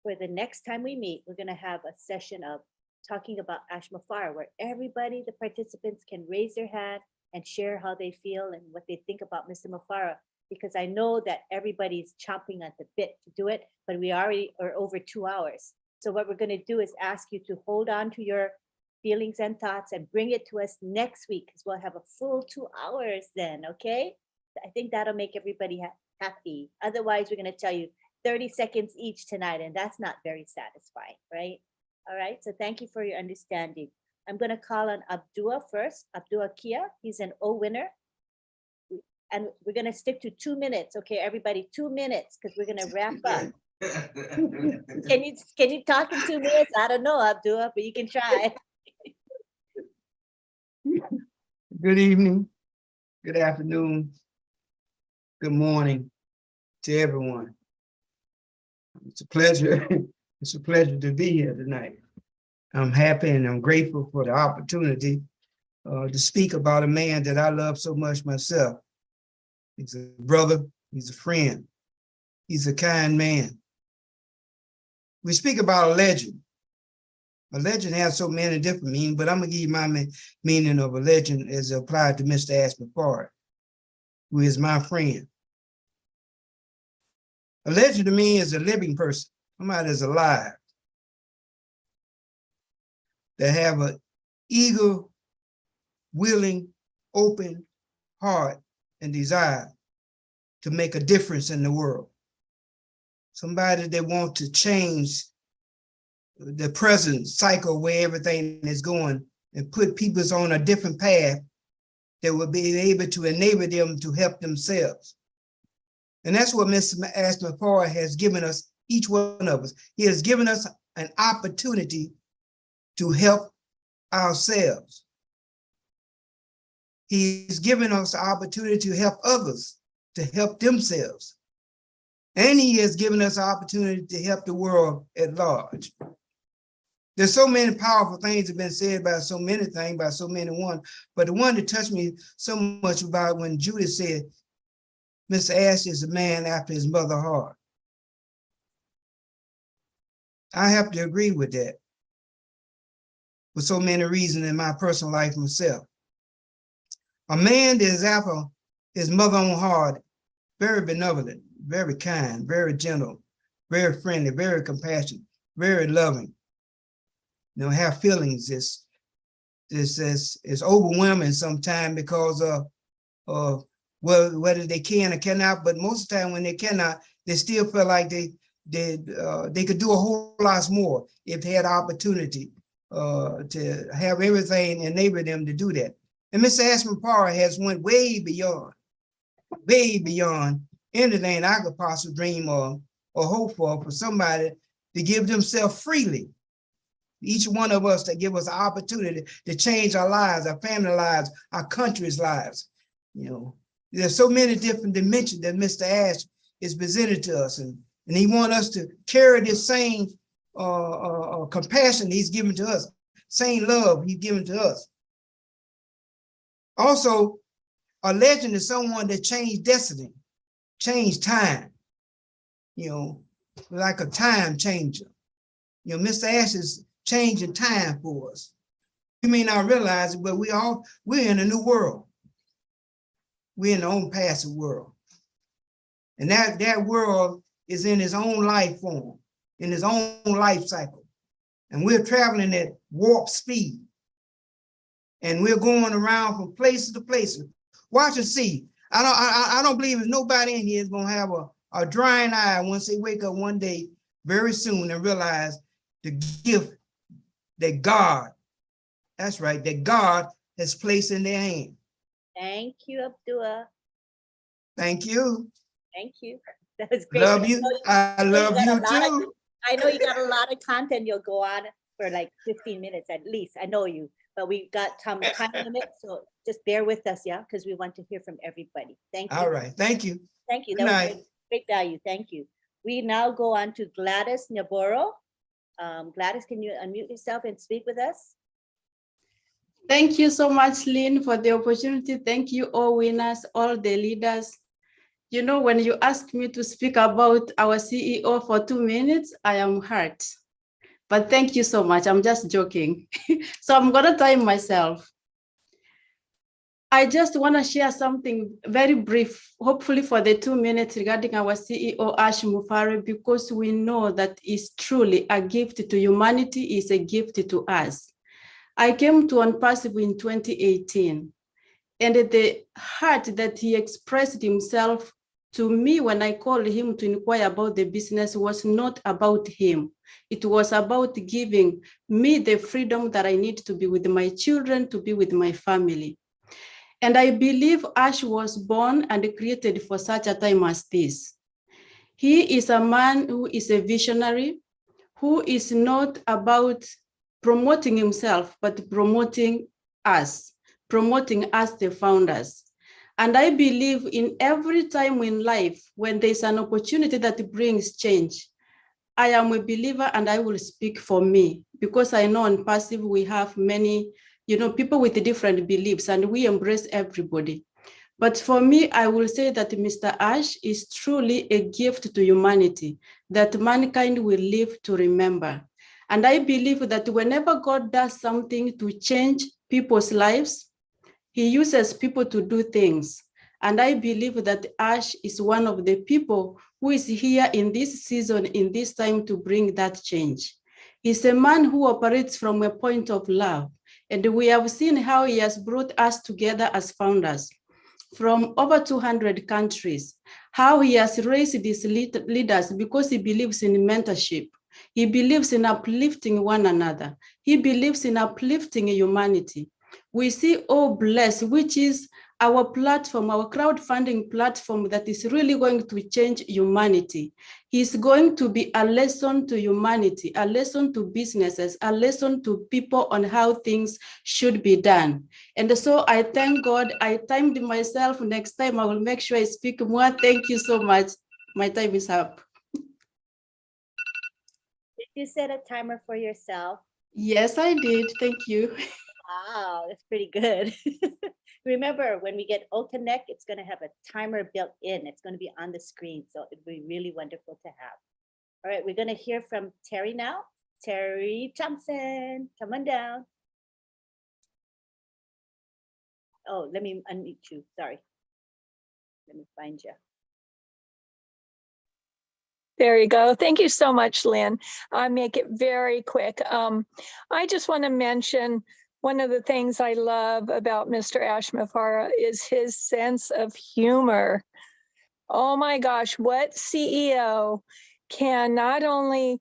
for the next time we meet, we're gonna have a session of talking about Ashmafara, where everybody, the participants, can raise their hand and share how they feel and what they think about Mr. Mufara, because I know that everybody's chomping at the bit to do it, but we already are over 2 hours. So what we're gonna do is ask you to hold on to your feelings and thoughts and bring it to us next week, because we'll have a full 2 hours then, okay? I think that'll make everybody happy. Otherwise, we're gonna tell you 30 seconds each tonight, and that's not very satisfying, right? All right, so thank you for your understanding. I'm gonna call on Abdua first, Abdua Kia, he's an O winner. And we're gonna stick to 2 minutes, okay, everybody, 2 minutes, because we're gonna wrap up. Can you talk in 2 minutes? I don't know, Abdua, but you can try.
Good evening, good afternoon, good morning to everyone. It's a pleasure. It's a pleasure to be here tonight. I'm happy and I'm grateful for the opportunity to speak about a man that I love so much myself. He's a brother, he's a friend, he's a kind man. We speak about a legend. A legend has so many different meanings, but I'm gonna give you my meaning of a legend as applied to Mr. Ashmafara, who is my friend. A legend to me is a living person, somebody that's alive, that have an eager, willing, open heart and desire to make a difference in the world. Somebody that wants to change the present cycle where everything is going and put people on a different path that will be able to enable them to help themselves. And that's what Mr. Ashton Farrar has given us, each one of us. He has given us an opportunity to help ourselves. He's given us the opportunity to help others, to help themselves. And he has given us the opportunity to help the world at large. There's so many powerful things that have been said about so many things, by so many one, but the one that touched me so much about when Judith said, Mr. Ash is a man after his mother's heart. I have to agree with that for so many reasons in my personal life myself. A man that is after his mother's own heart, very benevolent, very kind, very gentle, very friendly, very compassionate, very loving. You know, have feelings. It's overwhelming sometimes because of whether they can or cannot, but most of the time when they cannot, they still feel like they could do a whole lot more if they had opportunity to have everything enable them to do that. And Mr. Ashton Farrar has went way beyond anything I could possibly dream of or hope for somebody to give themselves freely. Each one of us to give us an opportunity to change our lives, our family lives, our country's lives. You know, there's so many different dimensions that Mr. Ash is presented to us, and he wants us to carry this same compassion he's given to us, same love he's given to us. Also, a legend is someone that changed destiny, changed time, you know, like a time changer. You know, Mr. Ash is changing time for us. You may not realize it, but we're in a new world. We're in the ONPASSIVE world. And that world is in its own life form, in its own life cycle. And we're traveling at warp speed. And we're going around from places to places. Watch and see. I don't believe there's nobody in here is gonna have a drying eye once they wake up one day very soon and realize the gift that God, that's right, that God has placed in their hand.
Thank you, Abdullah.
Thank you.
Thank you. That was great.
Love you. I love you too.
I know you got a lot of content. You'll go on for like 15 minutes at least. I know you, but we got some time limit. So just bear with us, yeah, because we want to hear from everybody. Thank you.
All right. Thank you.
Thank you.
Good
That was
night.
great value. Thank you. We now go on to Gladys Navarro. Gladys, can you unmute yourself and speak with us?
Thank you so much, Lynn, for the opportunity. Thank you, all winners, all the leaders. You know, when you asked me to speak about our CEO for 2 minutes, I am hurt. But thank you so much. I'm just joking. So I'm going to time myself. I just want to share something very brief, hopefully for the 2 minutes, regarding our CEO, Ash Mufare, because we know that is truly a gift to humanity, is a gift to us. I came to ONPASSIVE in 2018, and the heart that he expressed himself to me when I called him to inquire about the business was not about him. It was about giving me the freedom that I need to be with my children, to be with my family. And I believe Ash was born and created for such a time as this. He is a man who is a visionary, who is not about promoting himself, but promoting us the founders. And I believe in every time in life, when there's an opportunity that brings change, I am a believer and I will speak for me, because I know in ONPASSIVE we have many, you know, people with different beliefs and we embrace everybody. But for me, I will say that Mr. Ash is truly a gift to humanity that mankind will live to remember. And I believe that whenever God does something to change people's lives, he uses people to do things. And I believe that Ash is one of the people who is here in this season, in this time, to bring that change. He's a man who operates from a point of love. And we have seen how he has brought us together as founders from over 200 countries, how he has raised these leaders because he believes in mentorship, He believes in uplifting one another. He believes in uplifting humanity. We see Oh Bless, which is our platform, our crowdfunding platform that is really going to change humanity. He's going to be a lesson to humanity, a lesson to businesses, a lesson to people on how things should be done. And so I thank God. I timed myself. Next time I will make sure I speak more. Thank you so much. My time is up.
Did you set a timer for yourself?
Yes, I did. Thank you.
Wow, that's pretty good. Remember, when we get Connect, it's going to have a timer built in. It's going to be on the screen. So it'd be really wonderful to have. All right, we're going to hear from Terry now. Terry Thompson, come on down. Oh, let me unmute you. Sorry. Let me find you.
There you go. Thank you so much, Lynn. I'll make it very quick. I just want to mention one of the things I love about Mr. Ashmafara is his sense of humor. Oh my gosh, what CEO can not only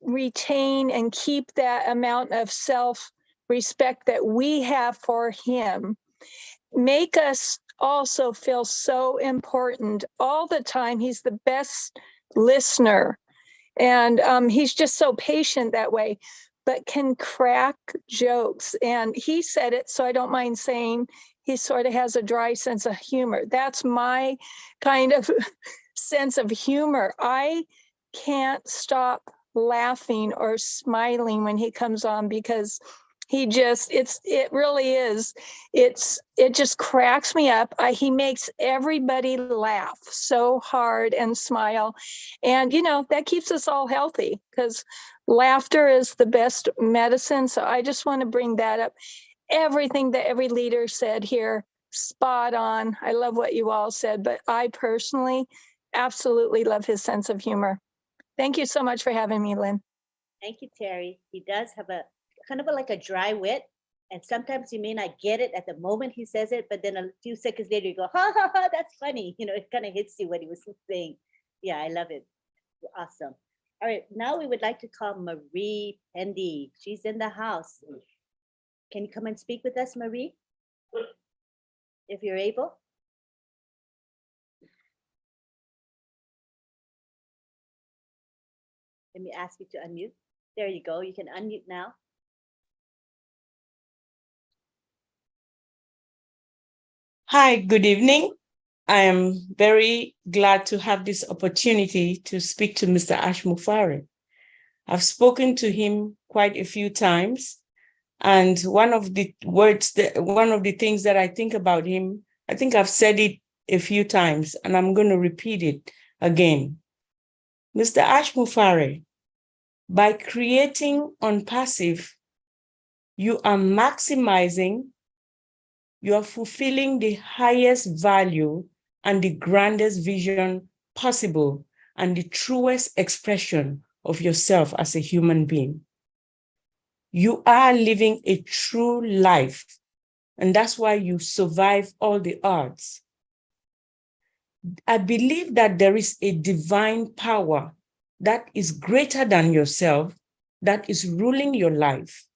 retain and keep that amount of self-respect that we have for him, make us also feel so important all the time. He's the best listener, and he's just so patient that way, but can crack jokes. And he said it, so I don't mind saying he sort of has a dry sense of humor. That's my kind of sense of humor. I can't stop laughing or smiling when he comes on, because he just, it really is, it just cracks me up. He makes everybody laugh so hard and smile. And, you know, that keeps us all healthy, because laughter is the best medicine. So I just want to bring that up. Everything that every leader said here, spot on. I love what you all said, but I personally absolutely love his sense of humor. Thank you so much for having me, Lynn.
Thank you, Terry. He does have a kind of like a dry wit. And sometimes you may not get it at the moment he says it, but then a few seconds later you go, ha, ha, ha, that's funny. You know, it kind of hits you what he was saying. Yeah, I love it. Awesome. All right, now we would like to call Marie Pendy. She's in the house. Can you come and speak with us, Marie? If you're able. Let me ask you to unmute. There you go. You can unmute now.
Hi, good evening. I am very glad to have this opportunity to speak to Mr. Ashmafara. I've spoken to him quite a few times, and one of the things that I think about him, I think I've said it a few times, and I'm going to repeat it again. Mr. Ashmafara, by creating ONPASSIVE, you are maximizing, you are fulfilling the highest value and the grandest vision possible and the truest expression of yourself as a human being. You are living a true life, and that's why you survive all the odds. I believe that there is a divine power that is greater than yourself that is ruling your life.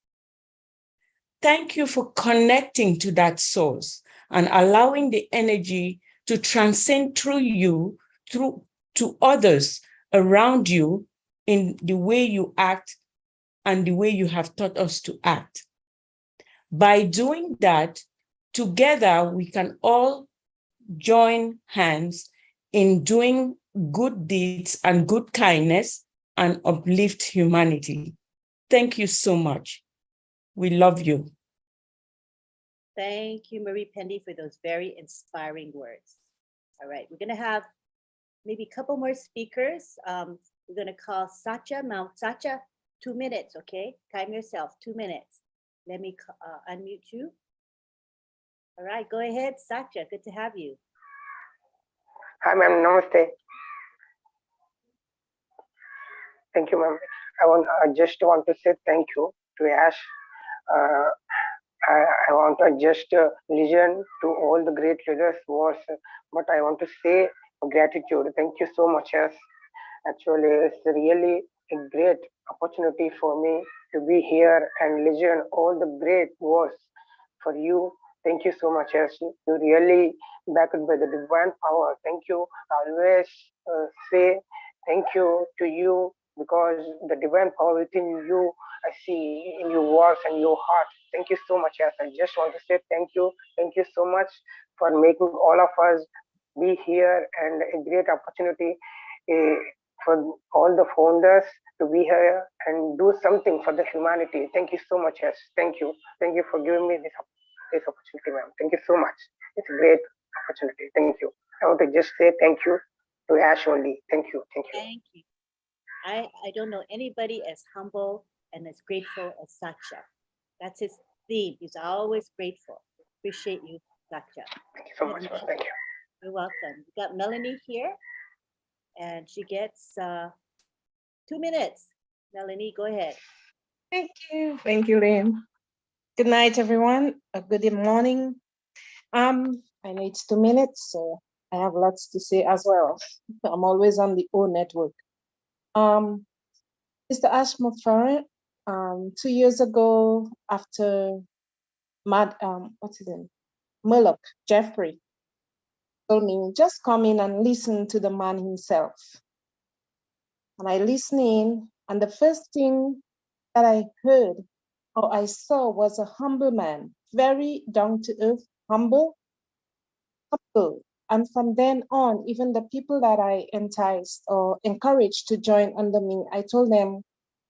Thank you for connecting to that source and allowing the energy to transcend through you, through to others around you in the way you act and the way you have taught us to act. By doing that, together we can all join hands in doing good deeds and good kindness and uplift humanity. Thank you so much. We love you.
Thank you, Marie Pendy, for those very inspiring words. All right, we're going to have maybe a couple more speakers. We're going to call Satya. Now, Satya, 2 minutes, okay? Time yourself, 2 minutes. Let me unmute you. All right, go ahead, Satya. Good to have you.
Hi, ma'am. Namaste. Thank you, ma'am. I just want to say thank you to Ash. I want to just listen to all the great leaders' words, but I want to say gratitude. Thank you so much, Ash. Actually, it's really a great opportunity for me to be here and listen all the great words for you. Thank you so much, Ashley. You really backed by the divine power. Thank you. I always say thank you to you because the divine power within you, I see in your words and your heart. Thank you so much, Ashley. I just want to say thank you. Thank you so much for making all of us be here and a great opportunity for all the founders to be here and do something for the humanity. Thank you so much, Ash. Thank you. Thank you for giving me this opportunity, ma'am. Thank you so much. It's a great opportunity. Thank you. I want to just say thank you to Ash only. Thank you. Thank you.
Thank you. I don't know anybody as humble and as grateful as Satya. That's his theme. He's always grateful. Appreciate you, Satya.
Thank you so much, ma'am. Thank you.
You're welcome. We got Melanie here, and she gets 2 minutes. Melanie, go ahead.
Thank you, Lynn. Good night, everyone. Good morning. I know it's 2 minutes, so I have lots to say as well. I'm always on the O network. Mr. Ashmore, 2 years ago, after what's his name? Murlock, Jeffrey, told me, just come in and listen to the man himself. And I listened in, and the first thing that I heard or I saw was a humble man, very down to earth, humble. And from then on, even the people that I enticed or encouraged to join under me, I told them,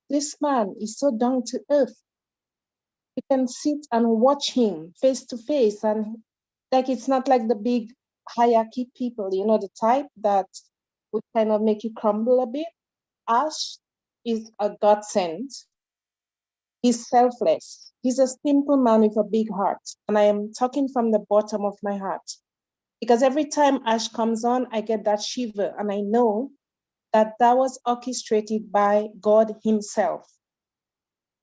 this man is so down to earth. You can sit and watch him face to face, and like it's not like the big hierarchy people, you know, the type that would kind of make you crumble a bit. Ash is a godsend. He's selfless. He's a simple man with a big heart. And I am talking from the bottom of my heart. Because every time Ash comes on, I get that shiver. And I know that that was orchestrated by God himself.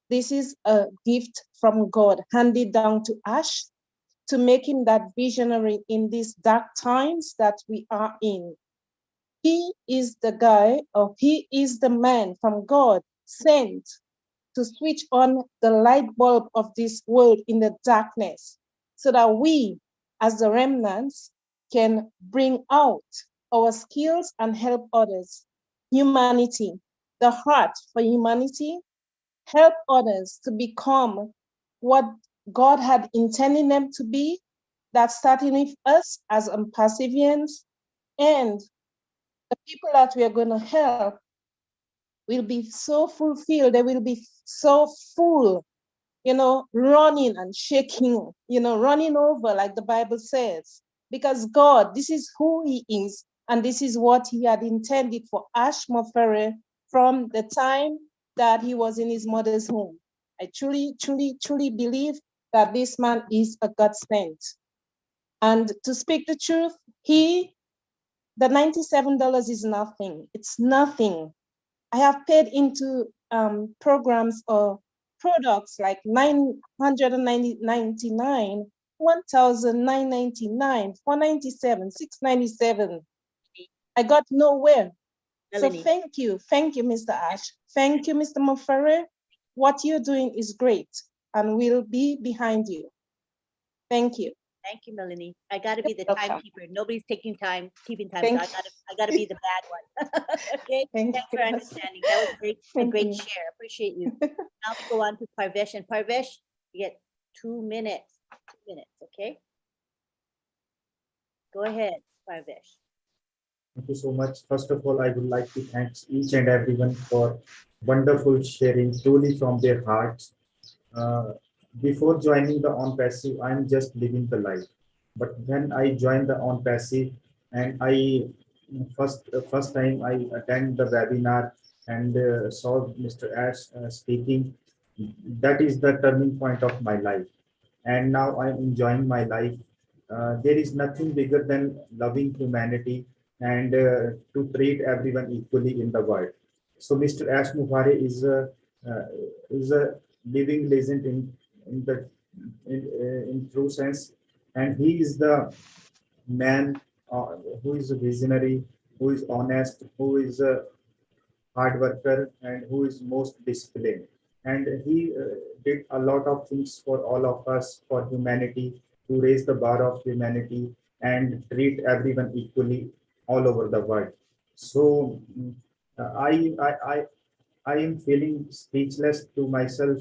This is a gift from God handed down to Ash to make him that visionary in these dark times that we are in. He is the guy, or he is the man from God sent to switch on the light bulb of this world in the darkness so that we, as the remnants, can bring out our skills and help others. Humanity, the heart for humanity, help others to become what God had intended them to be, that starting with us as ONPASSIVians, and the people that we are going to help will be so fulfilled, they will be so full, you know, running and shaking, you know, running over like the Bible says. Because God, this is who he is, and this is what he had intended for Ash Mofere from the time that he was in his mother's home. I truly, truly, truly believe that this man is a God sent. And to speak the truth, the $97 is nothing. It's nothing. I have paid into programs or products like $999, $1,999, $497, $697. I got nowhere.
Melanie.
So thank you, Mr. Ash. Thank you, Mr. Mofere. What you're doing is great, and we'll be behind you. Thank you.
Thank you, Melanie. I got to be the timekeeper. Nobody's keeping time. So I got to be the bad one. Okay. Thanks for understanding. That was a great share. Appreciate you. Now we go on to Parvesh, and Parvesh, you get 2 minutes. 2 minutes. Okay. Go ahead, Parvesh.
Thank you so much. First of all, I would like to thank each and everyone for wonderful sharing, truly from their hearts. Before joining the ONPASSIVE, I'm just living the life. But when I joined the ONPASSIVE, and I first time I attend the webinar and saw Mr. Ash speaking, that is the turning point of my life. And now I'm enjoying my life. There is nothing bigger than loving humanity and to treat everyone equally in the world. So Mr. Ash Mufare is a living legend in true sense, and he is the man who is a visionary, who is honest, who is hard worker and who is most disciplined. And he did a lot of things for all of us, for humanity, to raise the bar of humanity and treat everyone equally all over the world. So I am feeling speechless to myself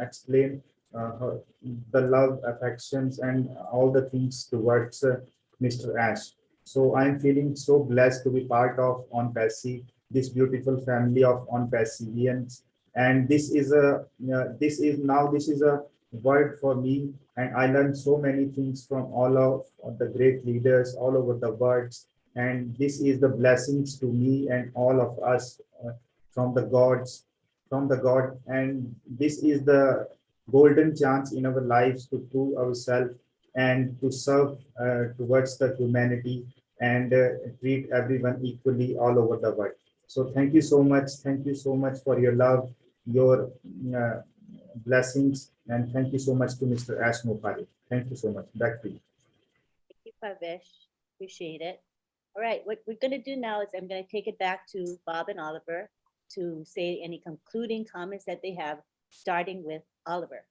explain the love, affections, and all the things towards Mr. Ash. So I'm feeling so blessed to be part of ONPASSIVE, this beautiful family of ONPASSIVians. And this is a word for me, and I learned so many things from all of the great leaders all over the world. And this is the blessings to me and all of us from the gods, from the God. And this is the golden chance in our lives to prove ourselves and to serve towards the humanity and treat everyone equally all over the world. So thank you so much. Thank you so much for your love, your blessings, and thank you so much to Mr. Ash Mopari. Thank you so much. Back to you.
Thank you, Pavesh. Appreciate it. All right, what we're going to do now is I'm going to take it back to Bob and Oliver to say any concluding comments that they have, starting with Oliver.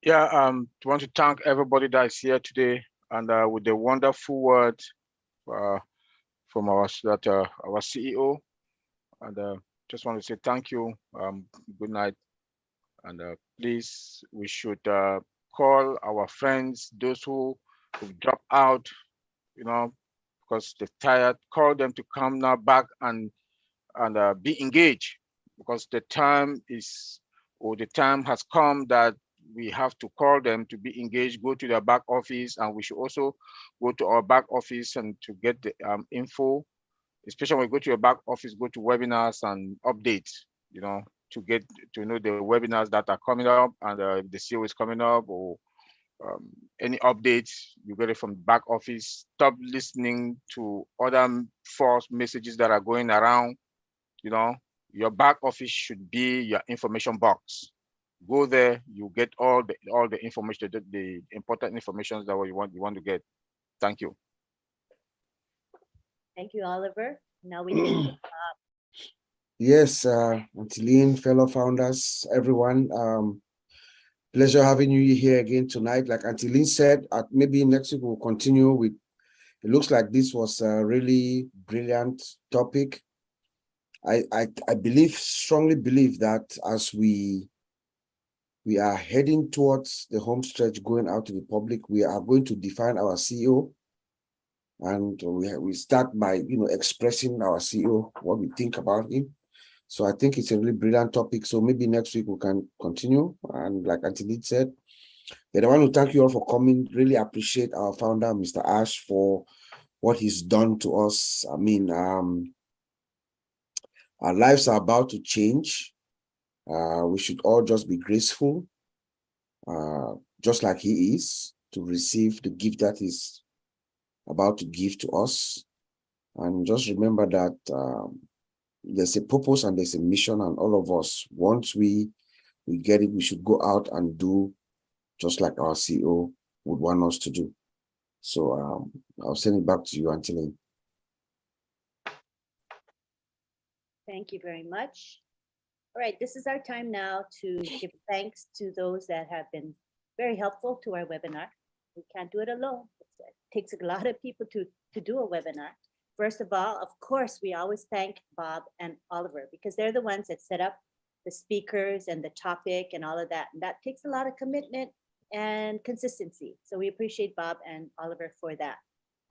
Yeah, want to thank everybody that is here today, and with the wonderful words from our CEO, and just want to say thank you. Good night, and please, we should call our friends, those who drop out, you know, because they're tired. Call them to come now back and be engaged, because the time has come that we have to call them to be engaged, go to their back office, and we should also go to our back office and to get the info, especially when we go to your back office, go to webinars and updates, you know, to get to know the webinars that are coming up, and the CEO is coming up, or any updates, you get it from back office. Stop listening to other false messages that are going around. You know, your back office should be your information box. Go there, you get all the information, the important information that you want to get. Thank you.
Thank you, Oliver. Now we take
Yes, Antilene, fellow founders, everyone. Pleasure having you here again tonight. Like Antilene said, maybe next week we'll continue with, it looks like this was a really brilliant topic. I strongly believe that as we are heading towards the home stretch, going out to the public, we are going to define our CEO. And we start by, expressing our CEO, what we think about him. So I think it's a really brilliant topic. So maybe next week we can continue. And like Antilene said, I want to thank you all for coming. Really appreciate our founder, Mr. Ash, for what he's done to us. I mean, our lives are about to change. We should all just be graceful, just like he is, to receive the gift that he's about to give to us. And just remember that there's a purpose and there's a mission, and all of us, once we get it, we should go out and do just like our CEO would want us to do. So I'll send it back to you, Antilene.
Thank you very much. All right, this is our time now to give thanks to those that have been very helpful to our webinar. We can't do it alone. It takes a lot of people to do a webinar. First of all, of course, we always thank Bob and Oliver, because they're the ones that set up the speakers and the topic and all of that. And that takes a lot of commitment and consistency. So we appreciate Bob and Oliver for that.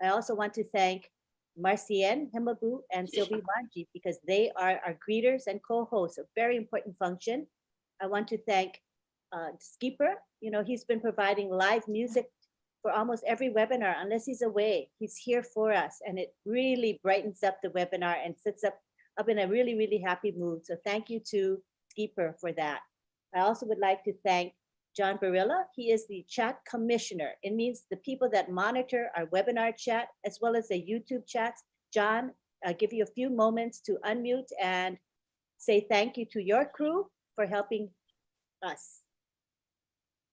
I also want to thank Marcienne Himabu and Sylvie Wanji, because they are our greeters and co-hosts, a very important function. I want to thank Skipper. He's been providing live music for almost every webinar, unless he's away. He's here for us, and it really brightens up the webinar and sets up in a really, really happy mood. So thank you to Skipper for that. I also would like to thank John Barilla. He is the chat commissioner. It means the people that monitor our webinar chat as well as the YouTube chats. John, I'll give you a few moments to unmute and say thank you to your crew for helping us.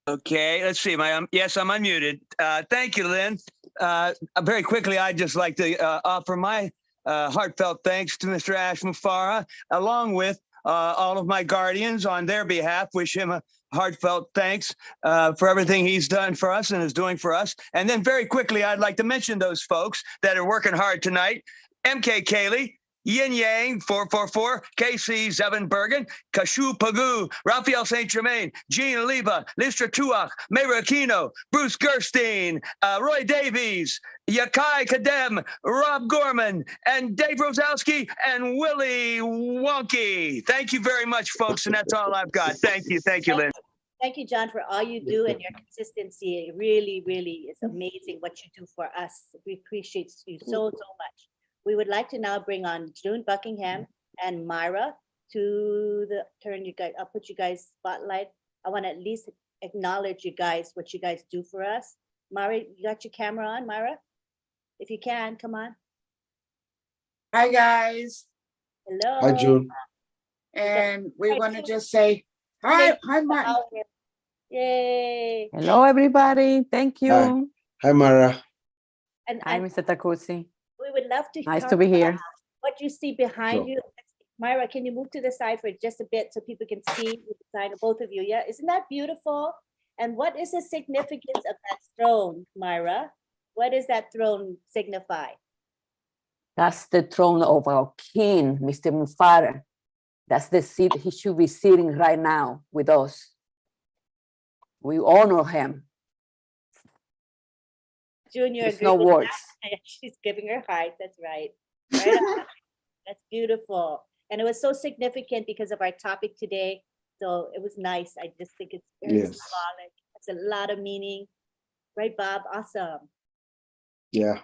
Okay, let's see. Yes, I'm unmuted. Thank you, Lynn. Very quickly, I'd just like to offer my heartfelt thanks to Mr. Ashma Farah, along with all of my guardians on their behalf. Wish him a heartfelt thanks for everything he's done for us and is doing for us. And then very quickly, I'd like to mention those folks that are working hard tonight. MK Kaylee, Yin Yang 444, KC Zevenbergen, Kashu Pagu, Raphael St. Germain, Jean Oliva, Listra Tuach, Mayra Aquino, Bruce Gerstein, Roy Davies, Yakai Kadem, Rob Gorman, and Dave Rosowski, and Willie Wonky. Thank you very much, folks, and that's all I've got. Thank you, Lynn.
Thank you, John, for all you do and your consistency. It really, really is amazing what you do for us. We appreciate you so much. We would like to now bring on June Buckingham and Myra to the turn. You guys, I'll put you guys spotlight. I want to at least acknowledge you guys, what you guys do for us. Myra, you got your camera on, Myra? If you can, come on.
Hi, guys.
Hello.
Hi, June.
And we want to just say hi, Martin.
Yay.
Hello, everybody. Thank you.
Hi, Hi Mara.
And
Hi, Mr. Takusi.
we would love to
Nice
talk
to be here.
about what you see behind
Sure.
you. Myra, can you move to the side for just a bit so people can see the design of both of you? Yeah, isn't that beautiful? And what is the significance of that throne, Myra? What does that throne signify?
That's the throne of our king, Mr. Mufara. That's the seat he should be sitting right now with us. We honor him.
Junior,
There's
agree
no
with
words.
that? She's giving her heart. That's right. Right on. That's beautiful. And it was so significant because of our topic today. So it was nice. I just think it's very
Yes.
symbolic. It's a lot of meaning. Right, Bob? Awesome.
Yeah.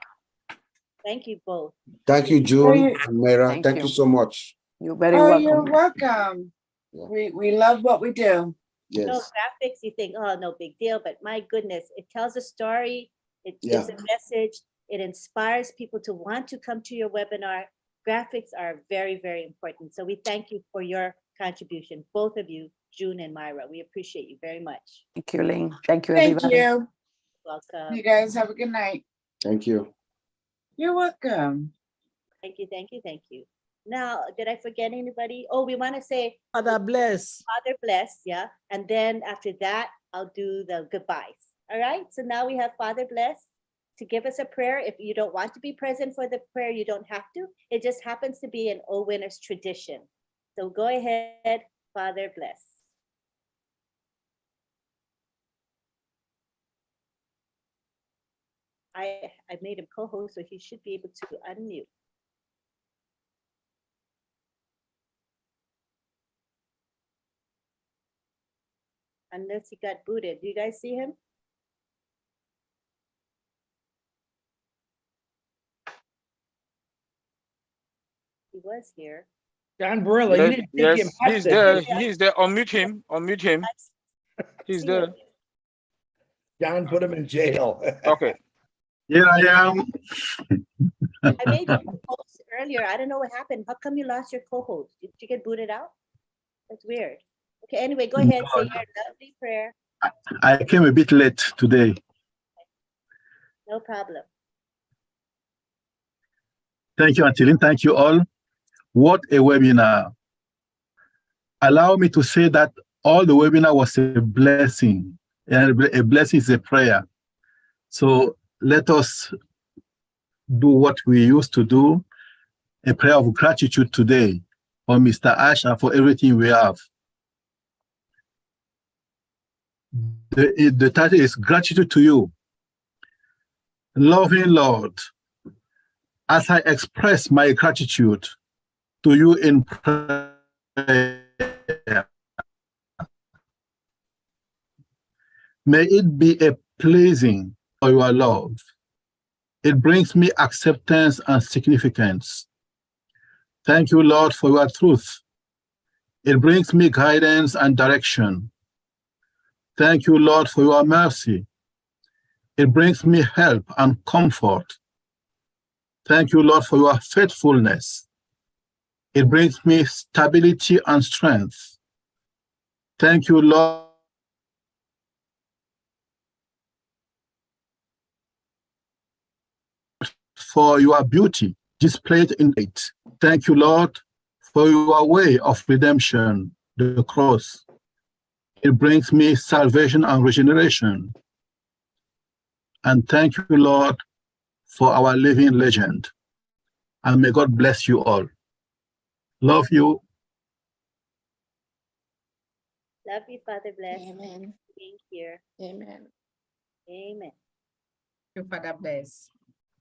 Thank you both.
Thank you, June and Mara.
Thank
Thank
you.
you so much.
You're very
Oh,
welcome.
you're welcome.
Yeah.
We love what we do.
No
Yes.
graphics, you think, oh, no big deal. But my goodness, it tells a story. It gives a message. It inspires people to want to come to your webinar. Graphics are very, very important. So we thank you for your contribution, both of you, June and Myra. We appreciate you very much.
Thank you, Lynn. Thank you,
Thank
everybody.
you.
Welcome.
You guys have a good night.
Thank you.
You're welcome.
Thank you, thank you, thank you. Now, did I forget anybody? Oh, we want to say
Father bless.
Father bless, yeah. And then after that, I'll do the goodbyes. All right. So now we have Father bless to give us a prayer. If you don't want to be present for the prayer, you don't have to. It just happens to be an O Winners tradition. So go ahead, Father bless. I made him co-host, so he should be able to unmute. Unless he got booted. Do you guys see him? He was here.
John Barilla, you didn't think him
Yes, he's there. He's there. Unmute him. Unmute him. He's
See
there.
it.
John put him in jail.
Okay.
Here I am.
I made you co-host earlier. I don't know what happened. How come you lost your co-host? Did you get booted out? That's weird. Okay, anyway, go ahead. Say your lovely prayer.
I came a bit late today.
No problem.
Thank you, Antilin. Thank you all. What a webinar. Allow me to say that all the webinar was a blessing, and a blessing is a prayer. So let us do what we used to do, a prayer of gratitude today for Mr. Ash and for everything we have. The title is Gratitude to You. Loving Lord, as I express my gratitude to you in prayer, may it be a pleasing for your love. It brings me acceptance and significance. Thank you, Lord, for your truth. It brings me guidance and direction. Thank you, Lord, for your mercy. It brings me help and comfort. Thank you, Lord, for your faithfulness. It brings me stability and strength. Thank you, Lord.
for your beauty displayed in it. Thank you, Lord, for your way of redemption, the cross. It brings me salvation and regeneration. And thank you, Lord, for our living legend. And may God bless you all. Love you.
Love you, Father Bless.
Amen.
Being here.
Amen.
Amen.
You, Father Bless.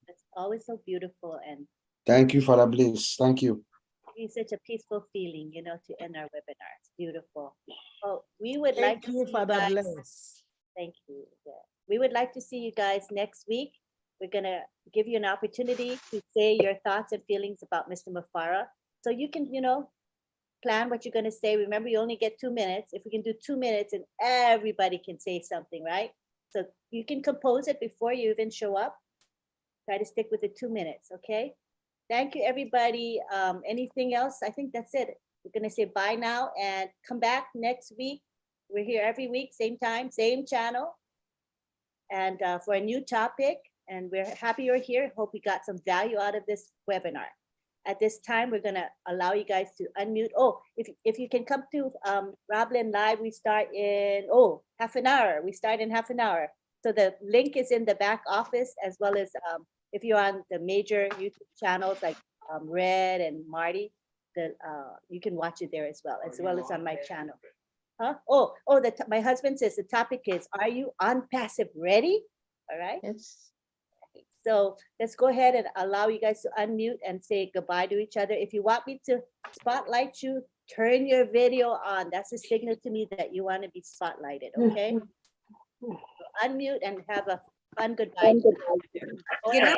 It's always so beautiful and
Thank you, Father Bliss. Thank you.
it's such a peaceful feeling, you know, to end our webinar. It's beautiful. Oh, we would like
Thank
to
you,
see
Father
guys.
Bless.
Thank you. Yeah. We would like to see you guys next week. We're gonna give you an opportunity to say your thoughts and feelings about Mr. Mufara. So you can, you know, plan what you're gonna say. Remember, you only get 2 minutes. If we can do 2 minutes and everybody can say something, right? So you can compose it before you even show up. Try to stick with the 2 minutes, okay? Thank you, everybody. Anything else? I think that's it. We're gonna say bye now and come back next week. We're here every week, same time, same channel. And for a new topic, and we're happy you're here. Hope you got some value out of this webinar. At this time, we're gonna allow you guys to unmute. Oh, if you can come to Roblin Live, we start in, half an hour. We start in half an hour. So the link is in the back office, as well as if you're on the major YouTube channels like Red and Marty, you can watch it there as well as on my channel. Huh? My husband says the topic is, are you ONPASSIVE ready? All right.
Yes.
So let's go ahead and allow you guys to unmute and say goodbye to each other. If you want me to spotlight you, turn your video on. That's a signal to me that you want to be spotlighted, okay? So unmute and have a fun goodbye. Go ahead.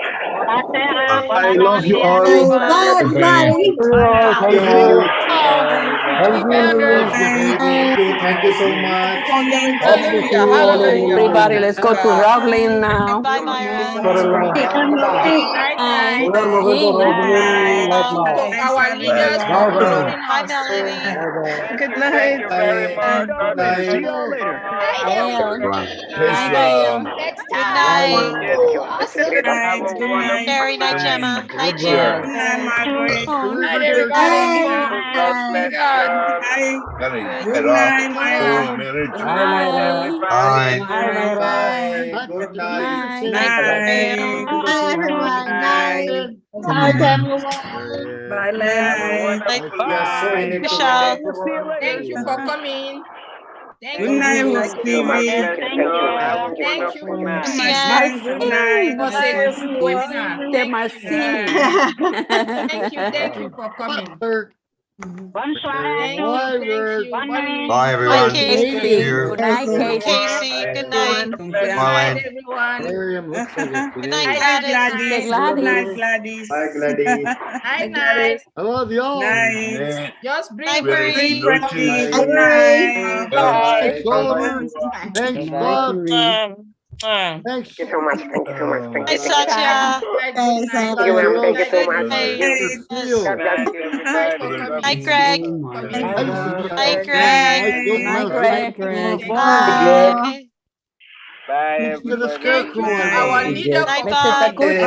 I love you all.
Bye, everybody.
Thank you.
Thank you so much.
Hallelujah. Everybody, let's go to Roblin now.
Bye, Myron.
Hi.
Our leaders for joining
Hi,
us.
Melanie.
Good night.
See you all later.
Gail.
Praise
Hi,
God.
Gail.
Good night.
Good night. Good night.
Very night, Gemma. Night,
Yes.
June.
Good night, Margaret.
Oh.
Good night, everybody.
Bye.
Good night, Myron.
Good night.
Bye.
Bye.
Good
Good
night.
night.
Night.
Bye, everyone. Bye.
Night.
Night, everyone.
Bye, night.
Night,
We are so in it
Michelle.
together.
We'll see you later.
Thank you for coming. Thank
Good
you.
night,
Thank you so much.
Stevie.
Thank you. Have a
Thank you.
wonderful night.
Lucianne.
Good night. It was a
Bye,
good
everyone.
webinar.
Mr.
Thank you.
Marcin.
Thank you. Thank you for coming.
Bonsoir.
Thank you. Thank you. Bonne nuit.
Bye,
Bye,
everyone.
Casey.
Casey.
you.
Good night, Casey.
Casey. Good night.
Good night, everyone.
Good night,
Night,
Gladys.
Sister
Gladys. Good night,
Gladys.
Gladys.
Bye, Gladys.
Night, night.
I love y'all.
Night.
Just bring
Night,
Bree.
Bree.
Pretty.
Good night.
Thanks,
Bye.
Solomon. Thanks, Bob. Thanks.
Thank you so much. Thank you so much. Thank
Hi,
you. Thank you.
Satya.
Thanks,
Thank you, ma'am. Thank you so much.
Hey.
Good to see you.
God bless you.
Thanks for coming.
Hi, Greg. Hi, Greg.
Good night, Greg.
Bye.
Thanks to the scarecrow.
Our leader
Night,
for
Mr.
Bob.
Takuchi.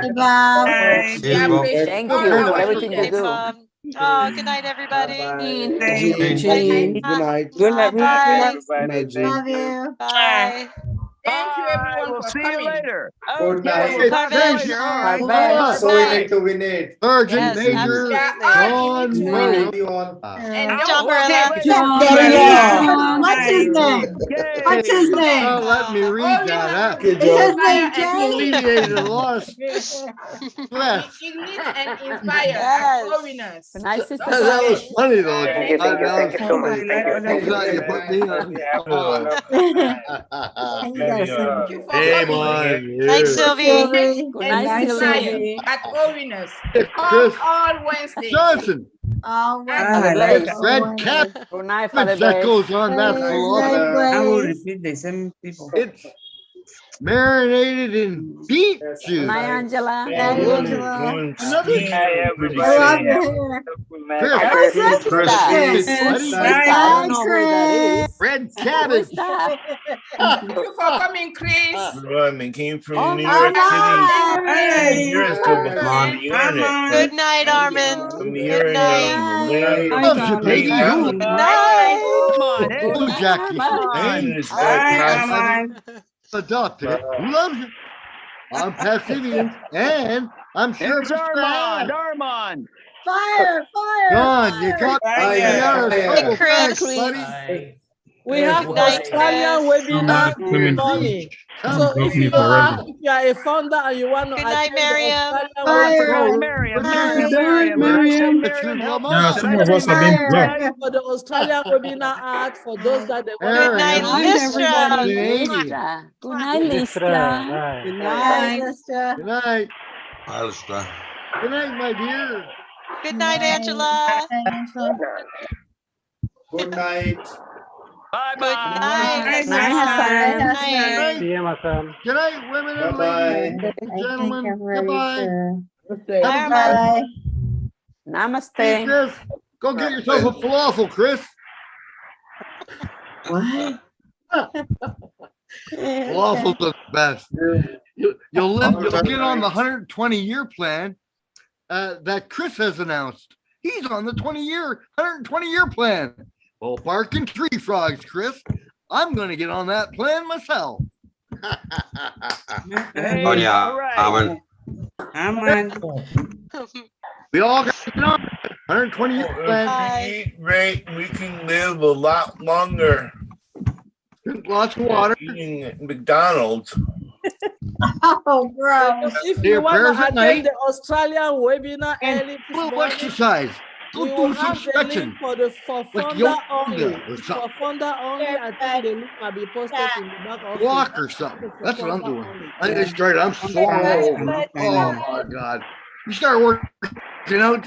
Bye, Bob.
we appreciate
Thank
all
you
our
for everything you
Hey,
leaders.
do.
Bob. Oh, good night, everybody.
Jean. Good night.
Bye.
Good night, Jean.
Love you.
Bye.
Thank you, everyone,
We'll
for
see you
coming.
later.
Good night.
We'll
Bye,
talk to you
Vince.
later.
Bye,
All
Ben.
right.
So in it to win it.
Sergeant
Yes,
Major
We are
absolutely.
all in it to win
John
it.
You all.
And
John
don't forget,
Barilla.
What's his name? What's his
don't forget,
name?
Well, let me read that. Huh?
Good
Is his
job.
name
and
Jay?
Alleviated a lot of
we
stress.
ignite and inspire
Yes.
as all winners.
Nice, Sister
Don't
That was
forget.
funny though.
Thank you. Thank you. Thank you so much.
You
Thank you. Thank you.
got you put me on the spot.
Thank you for
Hey,
coming.
man.
Night,
Yeah.
Sylvie.
Good
And
night,
tonight
Sylvie.
at all winners.
Chris
All Wednesdays.
Johnson.
Oh,
Father Blaze.
Red cap.
Good night, Father
That
Blaze.
goes on that
Good
philosophy.
night,
I will
Blaze.
repeat the same people.
It's
marinated in beet juice.
Good night, Angela.
Another
Chris. I don't know who that is.
Red
Who
cabbage.
is that?
Thank you for coming, Chris.
Roman came from
Oh,
New York City.
Hey.
You're still behind the internet.
Good night, Armand. Good night.
Good
Good
Jackie. The doctor loves you. I'm Pacifian, and I'm sure
It's Armand.
Fire.
Don, you got me out of trouble.
Chris.
Thanks, buddy.
We have Australian webinar this morning. So if you are a founder and you want to attend the Australian webinar,
Yeah, some of us have been blocked.
for the Australian webinar art for those that they want.
Good night, Listra.
Good night, Listra.
Good night.
Good night.
Hi, Listra.
Good night, my dear.
Good night, Angela.
Good night.
Bye-bye.
Good night.
Good night, women and ladies, and gentlemen. Goodbye.
Bye.
Namaste.
Hey, Chris, go get yourself a falafel, Chris.
What?
Falafel's the best. You'll get on the 120-year plan that Chris has announced. He's on the 120-year plan. Well, barking tree frogs, Chris. I'm going to get on that plan myself.
Hey, oh, yeah. All right.
We all got to get on 120-year plan.
Eat right, we can live a lot longer.
Drink lots of water.
Eating McDonald's.
Oh, bro.
If you want to attend the Australian webinar early this morning,
exercise.
we
Go
will
do some
have the
stretching.
link for founder
yoga
only.
or
For
something.
founder only, I think the link might be posted in the back of
Walk or something. That's what I'm doing. I think it's straight. I'm sore. Oh my God. You start working out.